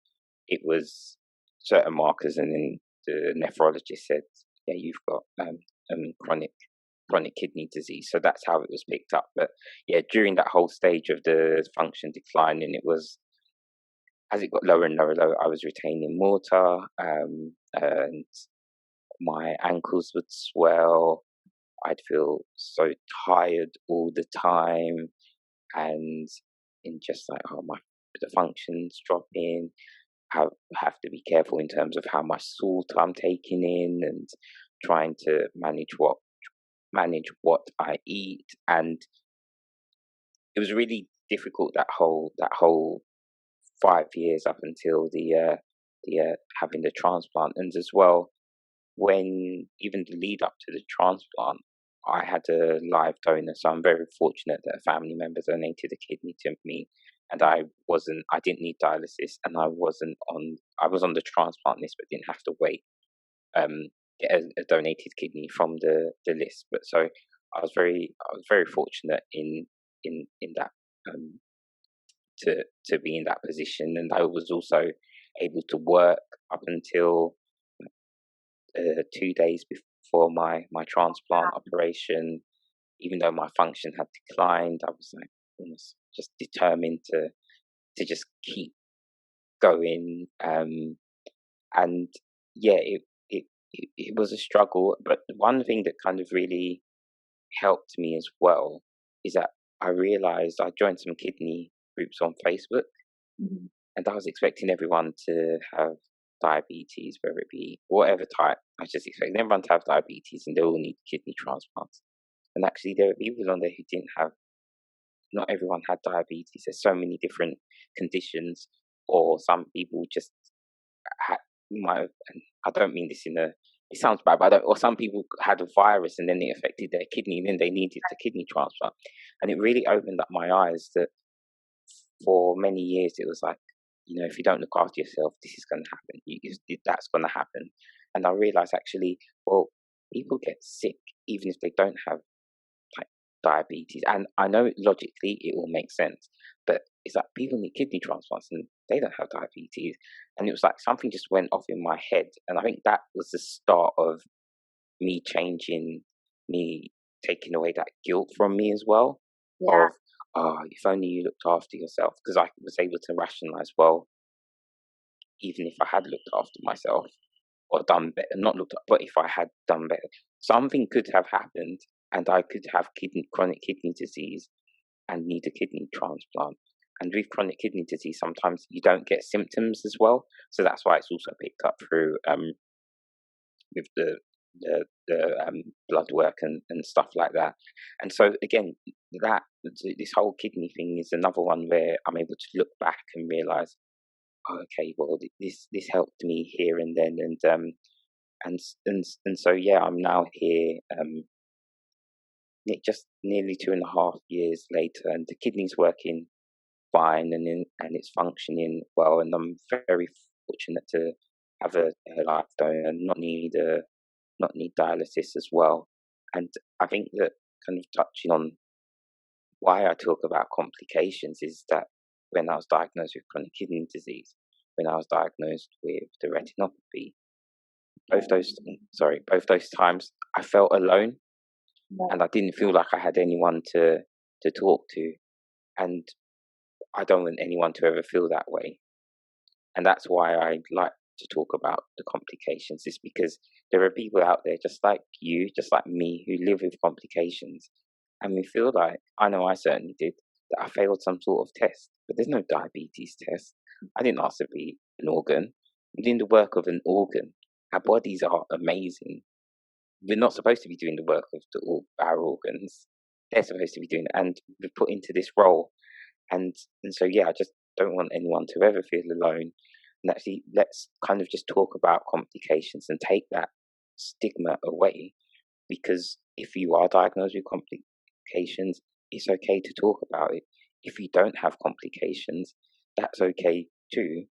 it was certain markers, and then the nephrologist said, yeah, you've got chronic kidney disease. So that's how it was picked up. But yeah, during that whole stage of the function decline, and it was, as it got lower and lower, I was retaining water, and my ankles would swell. I'd feel so tired all the time, and in just like, oh, my the functions dropping. Have to be careful in terms of how much salt I'm taking in, and trying to manage what I eat. And it was really difficult, that whole 5 years up until the having the transplant. And as well, when even the lead up to the transplant, I had a live donor, so I'm very fortunate that a family member donated a kidney to me, and I didn't need dialysis, and I was on the transplant list, but didn't have to wait, get a donated kidney from the list. But so I was very fortunate in that, um, to be in that position, and I was also able to work up until 2 days before my transplant operation. Even though my function had declined, I was like almost just determined to just keep going. And yeah, it was a struggle. But one thing that kind of really helped me as well is that I realized I joined some kidney groups on Facebook, Mhm. and I was expecting everyone to have diabetes, whether it be whatever type. I was just expecting everyone to have diabetes, and they all need kidney transplants. And actually, there were people on there who didn't have. Not everyone had diabetes. There's so many different conditions, or some people just had, might have, and I don't mean this in a, it sounds bad, but or some people had a virus and then it affected their kidney, and then they needed the kidney transplant. And it really opened up my eyes that for many years it was like, if you don't look after yourself, this is going to happen. That's going to happen. And I realized, actually, well, people get sick even if they don't have like diabetes. And I know logically it all makes sense, but it's like people need kidney transplants and they don't have diabetes. And it was like something just went off in my head. And I think that was the start of me changing, me taking away that guilt from me as well, Yeah. of, oh, if only you looked after yourself. Because I was able to rationalize, well, even if I had looked after myself or done better, not looked up, but if I had done better, something could have happened, and I could have chronic kidney disease and need a kidney transplant. And with chronic kidney disease, sometimes you don't get symptoms as well, so that's why it's also picked up through, with the blood work and stuff like that. And so again, that this whole kidney thing is another one where I'm able to look back and realize, oh, okay, well, this helped me here and then, and so yeah, I'm now here, just nearly 2.5 years later, and the kidney's working fine, and it's functioning well, and I'm very fortunate to have a life donor and not need dialysis as well. And I think that kind of touching on why I talk about complications is that when I was diagnosed with chronic kidney disease, when I was diagnosed with the retinopathy, both those times I felt alone, and I didn't feel like I had anyone to talk to, and I don't want anyone to ever feel that way. And that's why I like to talk about the complications, is because there are people out there just like you, just like me, who live with complications. And we feel like, I know I certainly did, that I failed some sort of test, but there's no diabetes test. I didn't ask to be an organ. I'm doing the work of an organ. Our bodies are amazing. We're not supposed to be doing the work of our organs. They're supposed to be doing it, and we're put into this role. And so yeah, I just don't want anyone to ever feel alone. And actually, let's kind of just talk about complications and take that stigma away. Because if you are diagnosed with complications, it's okay to talk about it. If you don't have complications, that's okay too.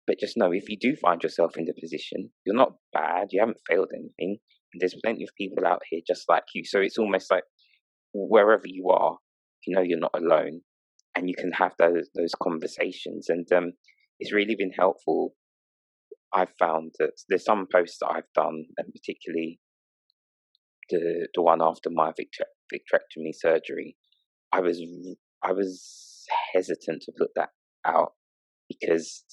But just know, if you do find yourself in the position, you're not bad, you haven't failed anything, and there's plenty of people out here just like you. So it's almost like wherever you are, you know you're not alone, and you can have those conversations. And it's really been helpful. I've found that there's some posts that I've done, and particularly the one after my vitrectomy surgery, I was I was hesitant to put that out because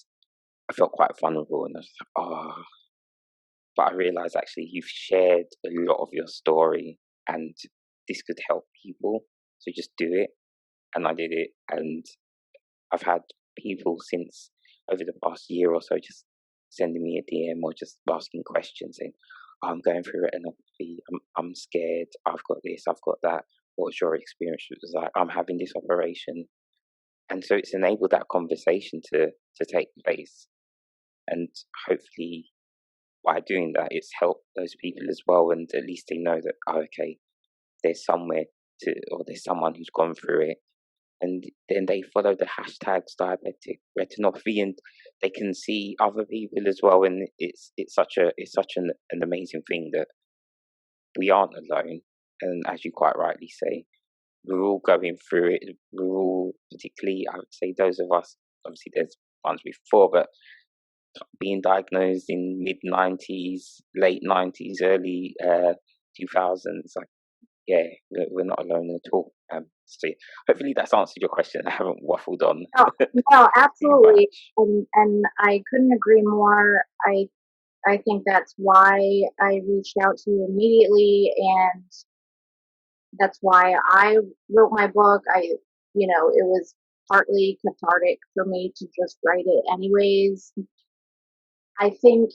I felt quite vulnerable, and I was like, oh. But I realized actually you've shared a lot of your story, and this could help people. So just do it. And I did it, and I've had people since over the past year or so just sending me a DM or just asking questions, saying, oh, I'm going through retinopathy, I'm scared, I've got this, I've got that. What's your experience? It was like, I'm having this operation. And so it's enabled that conversation to take place. And hopefully by doing that, it's helped those people as well. And at least they know that, oh, okay, there's somewhere or there's someone who's gone through it. And then they follow the hashtags diabetic retinopathy, and they can see other people as well. And it's such an amazing thing that we aren't alone. And as you quite rightly say, we're all going through it. We're all, particularly, I would say, those of us. Obviously, there's ones before, but being diagnosed in mid-90s, late 90s, early 2000s, like, yeah, we're not alone at all. So hopefully that's answered your question. I haven't waffled on. Oh, no, absolutely, and I couldn't agree more. I think that's why I reached out to you immediately, and that's why I wrote my book. It was partly cathartic for me to just write it anyways. I think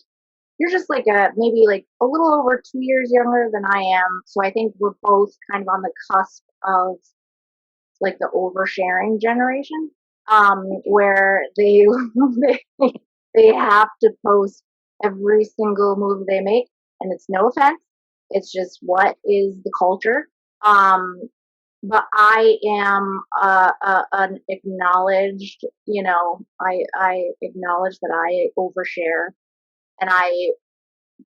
you're just like maybe like a little over 2 years younger than I am, so I think we're both kind of on the cusp of like the oversharing generation, where they they have to post every single move they make, and it's no offense, it's just what is the culture. Um, but I am an acknowledged, I acknowledge that I overshare, and I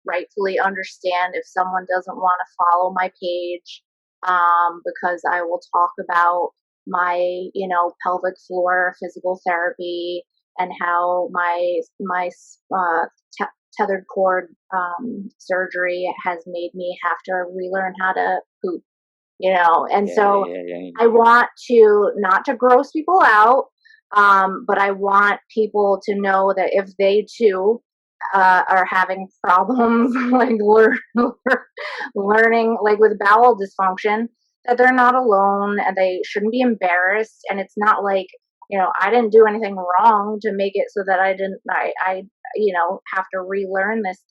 rightfully understand if someone doesn't want to follow my page, because I will talk about my, pelvic floor physical therapy and how my tethered cord surgery has made me have to relearn how to poop, and so I want to not to gross people out, but I want people to know that if they too are having problems like learning like with bowel dysfunction, that they're not alone and they shouldn't be embarrassed. And it's not like, I didn't do anything wrong to make it so that I have to relearn this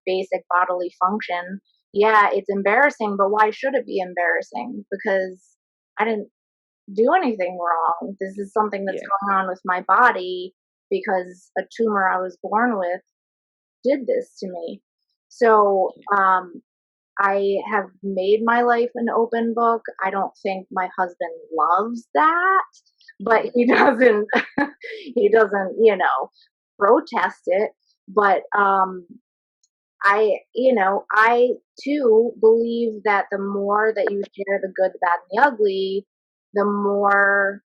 basic bodily function. Yeah, it's embarrassing, but why should it be embarrassing? Because I didn't do anything wrong. This is something that's going on with my body because a tumor I was born with did this to me. So I have made my life an open book. I don't think my husband loves that, but he doesn't, he doesn't, protest it. But I too believe that the more that you share the good, the bad, and the ugly, the more,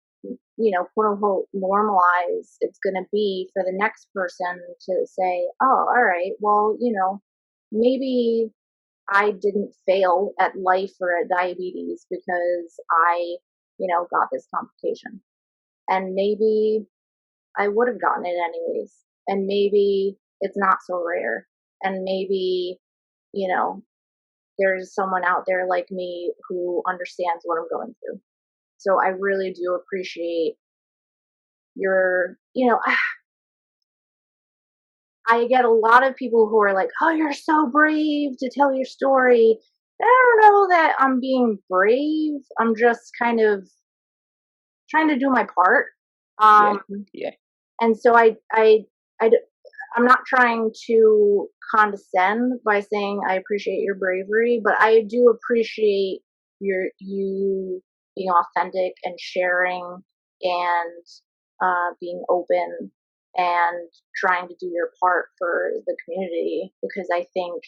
quote unquote, normalized it's going to be for the next person to say, oh, all right, well, maybe I didn't fail at life or at diabetes because I, got this complication. And maybe I would have gotten it anyways. And maybe it's not so rare. And maybe, you know, there's someone out there like me who understands what I'm going through. So I really do appreciate your, I get a lot of people who are like, oh, you're so brave to tell your story. I don't know that I'm being brave. I'm just kind of trying to do my part. Yeah, Um, yeah, and so I, I'm not trying to condescend by saying I appreciate your bravery, but I do appreciate you being authentic and sharing and being open and trying to do your part for the community because I think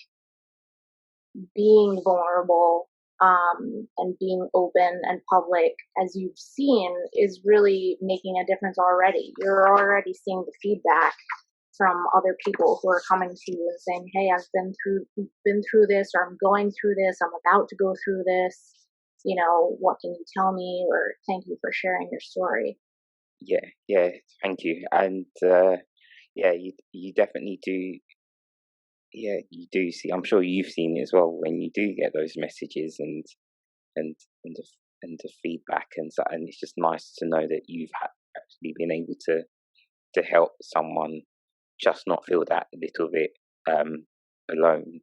being vulnerable and being open and public, as you've seen, is really making a difference already. You're already seeing the feedback from other people who are coming to you and saying, "Hey, I've been through this, or I'm going through this. I'm about to go through this. What can you tell me?" Or "Thank you for sharing your story." yeah, yeah. Thank you. And yeah, you definitely do. Yeah, you do see. I'm sure you've seen it as well when you do get those messages and and the and the feedback and so. And it's just nice to know that you've actually been able to help someone just not feel that little bit um alone.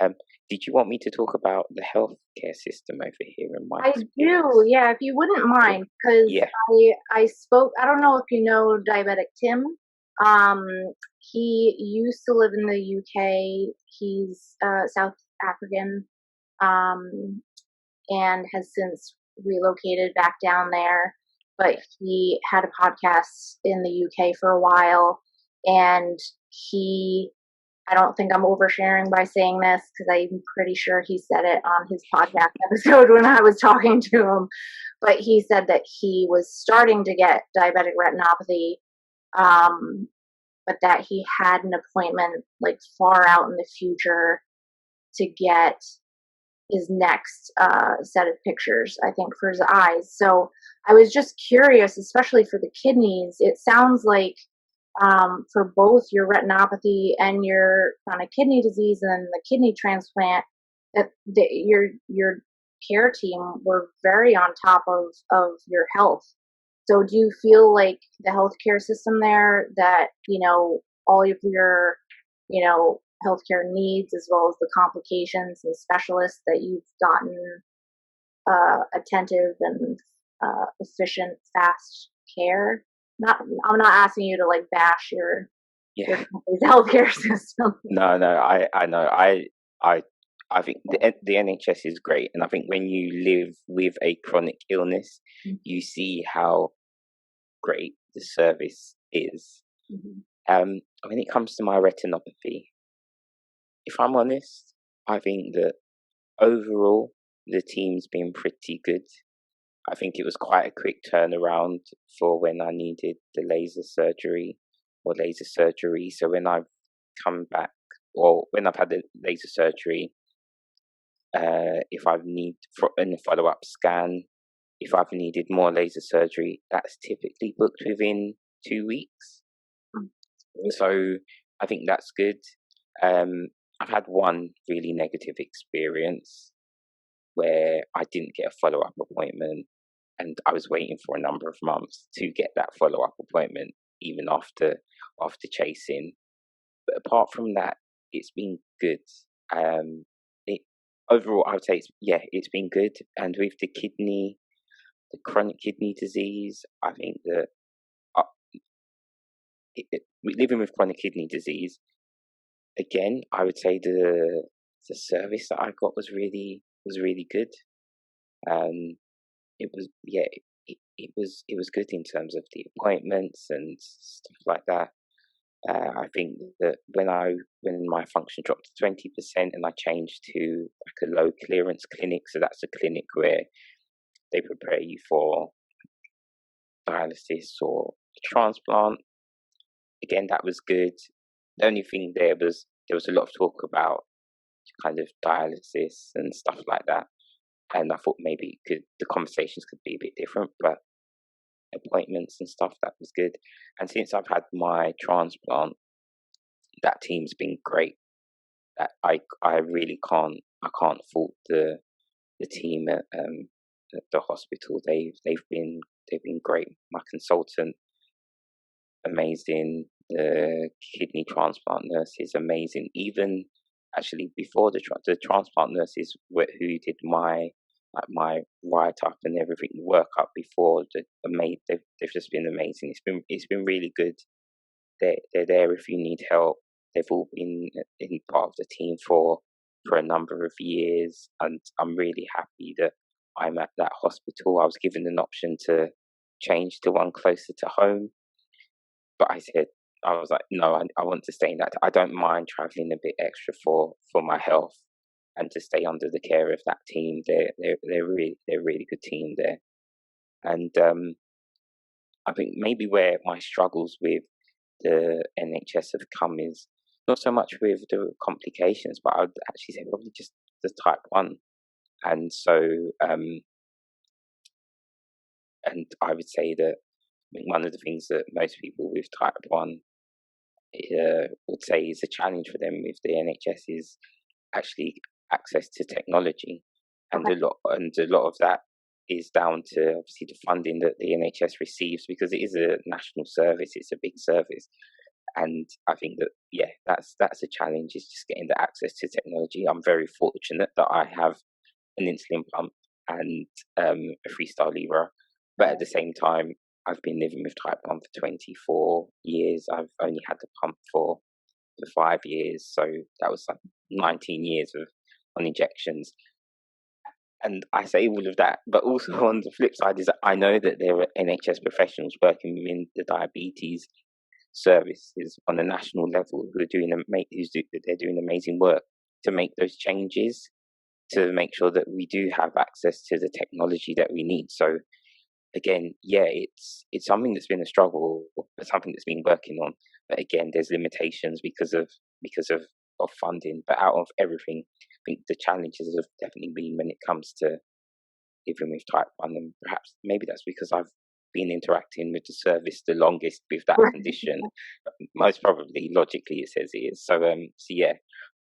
Um, did you want me to talk about the healthcare system over here in my I do, experience? yeah. If you wouldn't Cool. mind, because Yeah. I spoke. I don't know if you know diabetic Tim. Um, he used to live in the UK. He's South African, um, and has since relocated back down there. But he had a podcast in the UK for a while, and he I don't think I'm oversharing by saying this because I'm pretty sure he said it on his podcast episode when I was talking to him. But he said that he was starting to get diabetic retinopathy, um, but that he had an appointment like far out in the future to get his next set of pictures, I think, for his eyes. So I was just curious, especially for the kidneys. It sounds like for both your retinopathy and your chronic kidney disease and the kidney transplant, that your care team were very on top of your health. So do you feel like the healthcare system there that all of your healthcare needs as well as the complications and specialists that you've gotten attentive and efficient, fast care? Not, I'm not asking you to like bash your Yeah. company's healthcare system. No, no, I know. I I think the NHS is great, and I think when you live with a chronic illness, you see how great the service is. Mm-hmm. When it comes to my retinopathy, if I'm honest, I think that overall the team's been pretty good. I think it was quite a quick turnaround for when I needed the laser surgery or laser surgery. So when I've come back or when I've had the laser surgery, if I've need for a follow up scan, if I've needed more laser surgery, that's typically booked within 2 weeks. So I think that's good. I've had one really negative experience where I didn't get a follow up appointment and I was waiting for a number of months to get that follow up appointment, even after chasing. But apart from that, it's been good. It overall, I would say it's been good. And with the chronic kidney disease, I think that uh, living with chronic kidney disease, again, I would say the service that I got was really good. Um, it was yeah, it was good in terms of the appointments and stuff like that. I think that when my function dropped to 20% and I changed to like a low clearance clinic, so that's a clinic where they prepare you for dialysis or transplant. Again, that was good. The only thing there was a lot of talk about kind of dialysis and stuff like that, and I thought maybe the conversations could be a bit different, but appointments and stuff, that was good. And since I've had my transplant, that team's been great. That I really can't fault the team at the hospital. They've been great. My consultant, amazing. The kidney transplant nurse is amazing. Even actually before the transplant nurses who did my my write up and everything work up before they've just been amazing. It's been really good. They're there if you need help. They've all been in part of the team for a number of years, and I'm really happy that I'm at that hospital. I was given an option to change to one closer to home, but I was like, no, I want to stay in that. I don't mind traveling a bit extra for my health and to stay under the care of that team. They're a really good team there, and I think maybe where my struggles with the NHS have come is not so much with the complications, but I would actually say probably just the type 1. And so, and I would say that one of the things that most people with type 1 would say is a challenge for them with the NHS is actually access to technology. And a lot of that is down to obviously the funding that the NHS receives, because it is a national service, it's a big service. And I think that that's a challenge, is just getting the access to technology. I'm very fortunate that I have an insulin pump and a freestyle lever, but at the same time I've been living with type 1 for 24 years. I've only had the pump for 5 years, so that was like 19 years of on injections. And I say all of that, but also on the flip side is that I know that there are NHS professionals working within the diabetes services on a national level who are they're doing amazing work to make those changes, to make sure that we do have access to the technology that we need. So again, it's something that's been a struggle, but something that's been working on. But again, there's limitations because of funding. But out of everything, I think the challenges have definitely been when it comes to living with type 1, and perhaps maybe that's because I've been interacting with the service the longest with that condition. Most probably, logically, it says it is. So,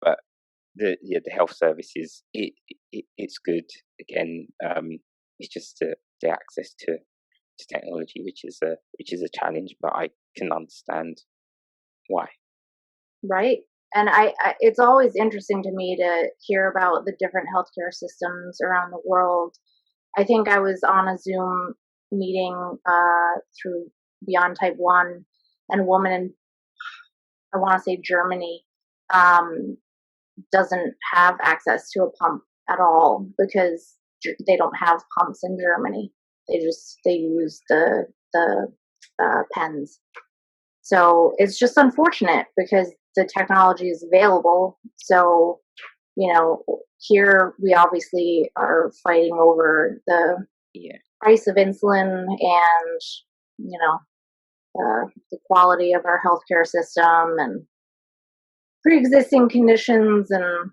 but the health services, it's good. Again, it's just the access to technology, which is a challenge, but I can understand why. Right. And it's always interesting to me to hear about the different healthcare systems around the world. I think I was on a Zoom meeting through Beyond Type 1, and a woman in, I want to say, Germany, doesn't have access to a pump at all because they don't have pumps in Germany. They use the pens. So it's just unfortunate because the technology is available. So, here we obviously are fighting over the price of insulin and, the quality of our healthcare system and pre-existing conditions. And,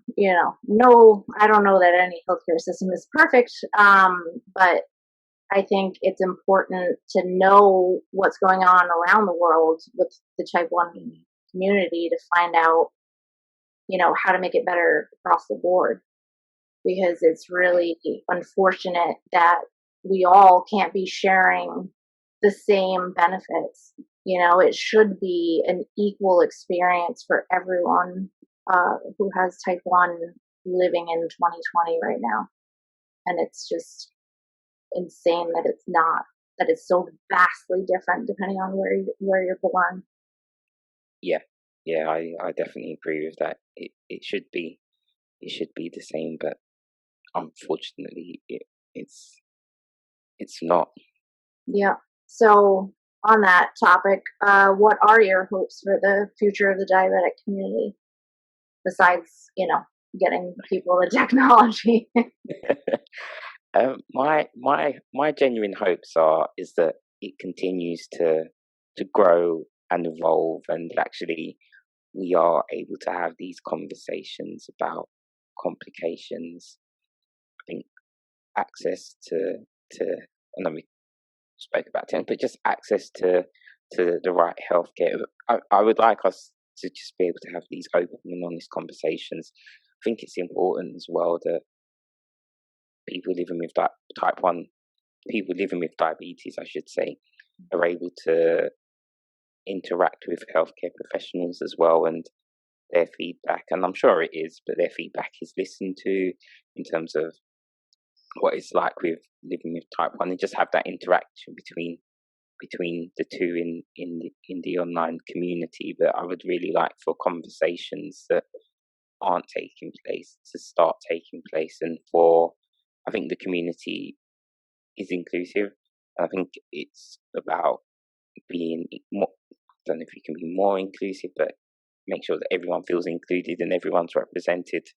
no, I don't know that any healthcare system is perfect. But I think it's important to know what's going on around the world with the type 1 community to find out, how to make it better across the board. Because it's really unfortunate that we all can't be sharing the same benefits. It should be an equal experience for everyone who has type 1 living in 2020 right now. And it's just insane that it's not, that it's so vastly different depending on where you're born. I definitely agree with that. It should be, it should be the same, but unfortunately, it's not. Yeah. So on that topic, what are your hopes for the future of the diabetic community besides, getting people the technology? My genuine hopes is that it continues to grow and evolve, and actually we are able to have these conversations about complications. I think access to I know we spoke about it, but just access to the right healthcare. I would like us to just be able to have these open and honest conversations. I think it's important as well that people living with type 1, people living with diabetes, I should say, are able to interact with healthcare professionals as well, and their feedback, and I'm sure it is, but their feedback is listened to in terms of what it's like with living with type 1, and just have that interaction between the two in the online community. But I would really like for conversations that aren't taking place to start taking place, and for, I think the community is inclusive. I think it's about being more, I don't know if you can be more inclusive, but make sure that everyone feels included and everyone's represented.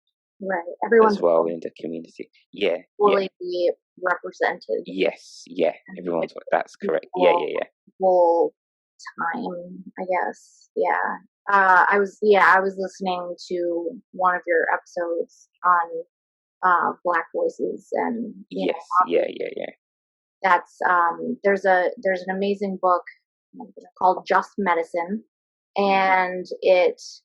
Right. Everyone's as well in the community. Yeah, fully be represented. Yes, yeah. Everyone's, that's correct. Yeah. Whole time, I guess. Yeah. I was listening to one of your episodes on Black Voices, and Yes, yeah. that's there's an amazing book called Just Medicine, and it's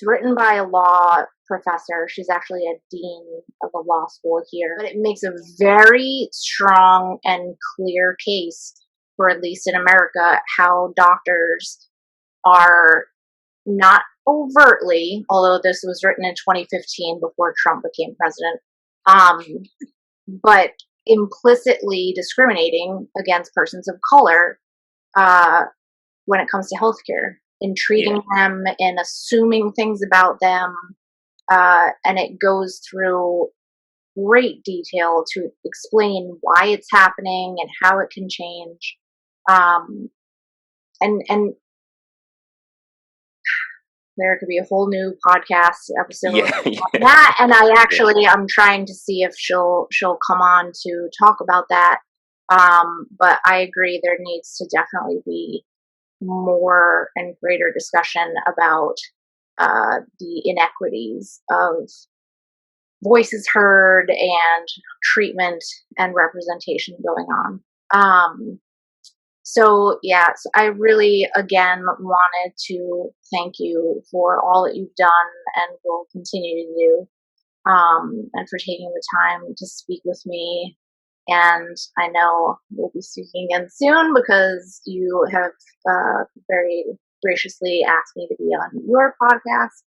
written by a law professor. She's actually a dean of a law school here, but it makes a very strong and clear case for, at least in America, how doctors are not overtly, although this was written in 2015 before Trump became president, but implicitly discriminating against persons of color when it comes to healthcare, in treating them and assuming things about them. And it goes through great detail to explain why it's happening and how it can change. And there could be a whole new podcast episode on that. And I'm trying to see if she'll come on to talk about that. But I agree, there needs to definitely be more and greater discussion about the inequities of voices heard and treatment and representation going on. So I really, again, wanted to thank you for all that you've done and will continue to do, and for taking the time to speak with me. And I know we'll be speaking again soon, because you have very graciously asked me to be on your podcast.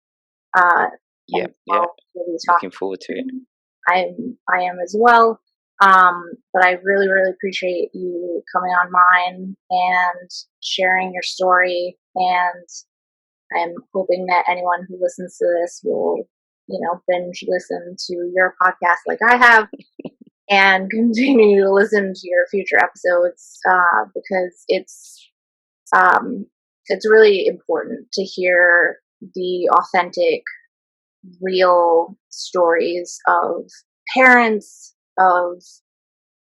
Looking forward to it. I am as well. But I really, really appreciate you coming on mine and sharing your story. And I'm hoping that anyone who listens to this will, binge listen to your podcast like I have, and continue to listen to your future episodes, because it's really important to hear the authentic, real stories of parents, of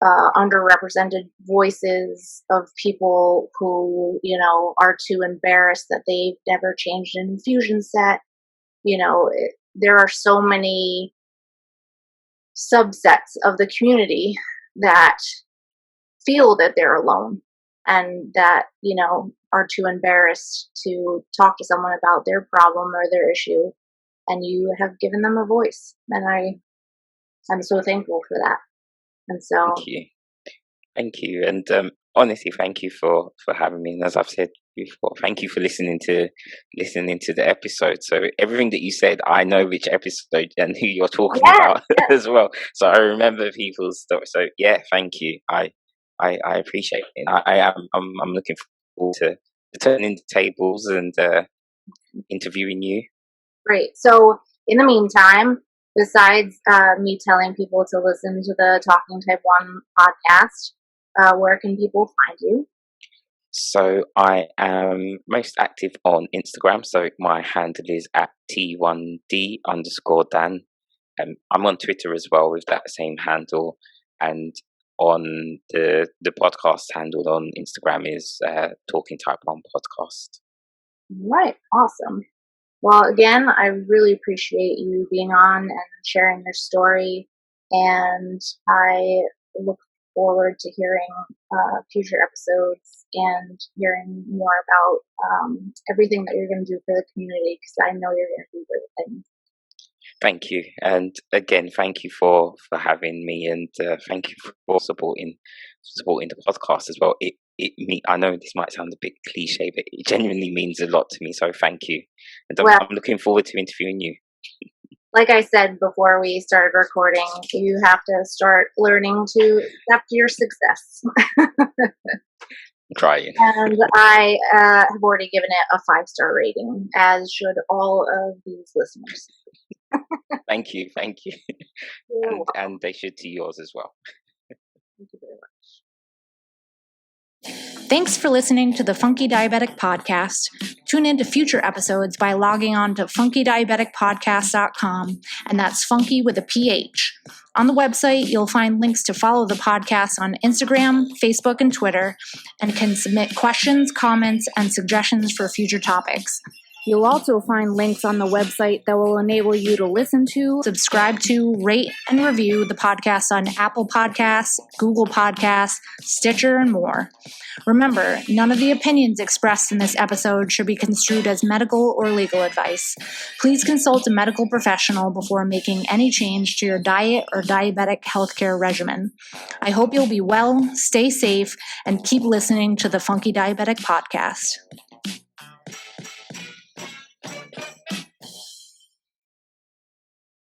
underrepresented voices, of people who, are too embarrassed that they've never changed an infusion set. There are so many subsets of the community that feel that they're alone, and that, are too embarrassed to talk to someone about their problem or their issue. And you have given them a voice. And I'm so thankful for that. And so thank you, and honestly, thank you for having me. And as I've said before, thank you for listening to the episode. So everything that you said, I know which episode and who you're talking about as well. So I remember people's stories. So thank you. I appreciate it. I'm looking forward to turning the tables and interviewing you. Great. So in the meantime, besides me telling people to listen to the Talking Type 1 podcast, where can people find you? So I am most active on Instagram. So my handle is at T1D_Dan. I'm on Twitter as well with that same handle. And on the podcast handle on Instagram is Talking Type 1 Podcast. Right. Awesome. Well, again, I really appreciate you being on and sharing your story. And I look forward to hearing future episodes and hearing more about everything that you're going to do for the community, because I know you're going to do great things. Thank you. And again, thank you for having me, and thank you for supporting the podcast as well. I know this might sound a bit cliche, but it genuinely means a lot to me. So thank you. And I'm looking forward to interviewing you. Like I said before we started recording, you have to start learning to accept your success. Trying. And I have already given it a 5-star rating, as should all of these listeners. Thank you. And they should to yours as well. Thank you very much. Thanks for listening to the Phunky Diabetic Podcast. Tune in to future episodes by logging on to phunkydiabeticpodcast.com, and that's funky with a PH. On the website, you'll find links to follow the podcast on Instagram, Facebook, and Twitter, and can submit questions, comments, and suggestions for future topics. You'll also find links on the website that will enable you to listen to, subscribe to, rate, and review the podcast on Apple Podcasts, Google Podcasts, Stitcher, and more. Remember, none of the opinions expressed in this episode should be construed as medical or legal advice. Please consult a medical professional before making any change to your diet or diabetic healthcare regimen. I hope you'll be well, stay safe, and keep listening to the Phunky Diabetic Podcast.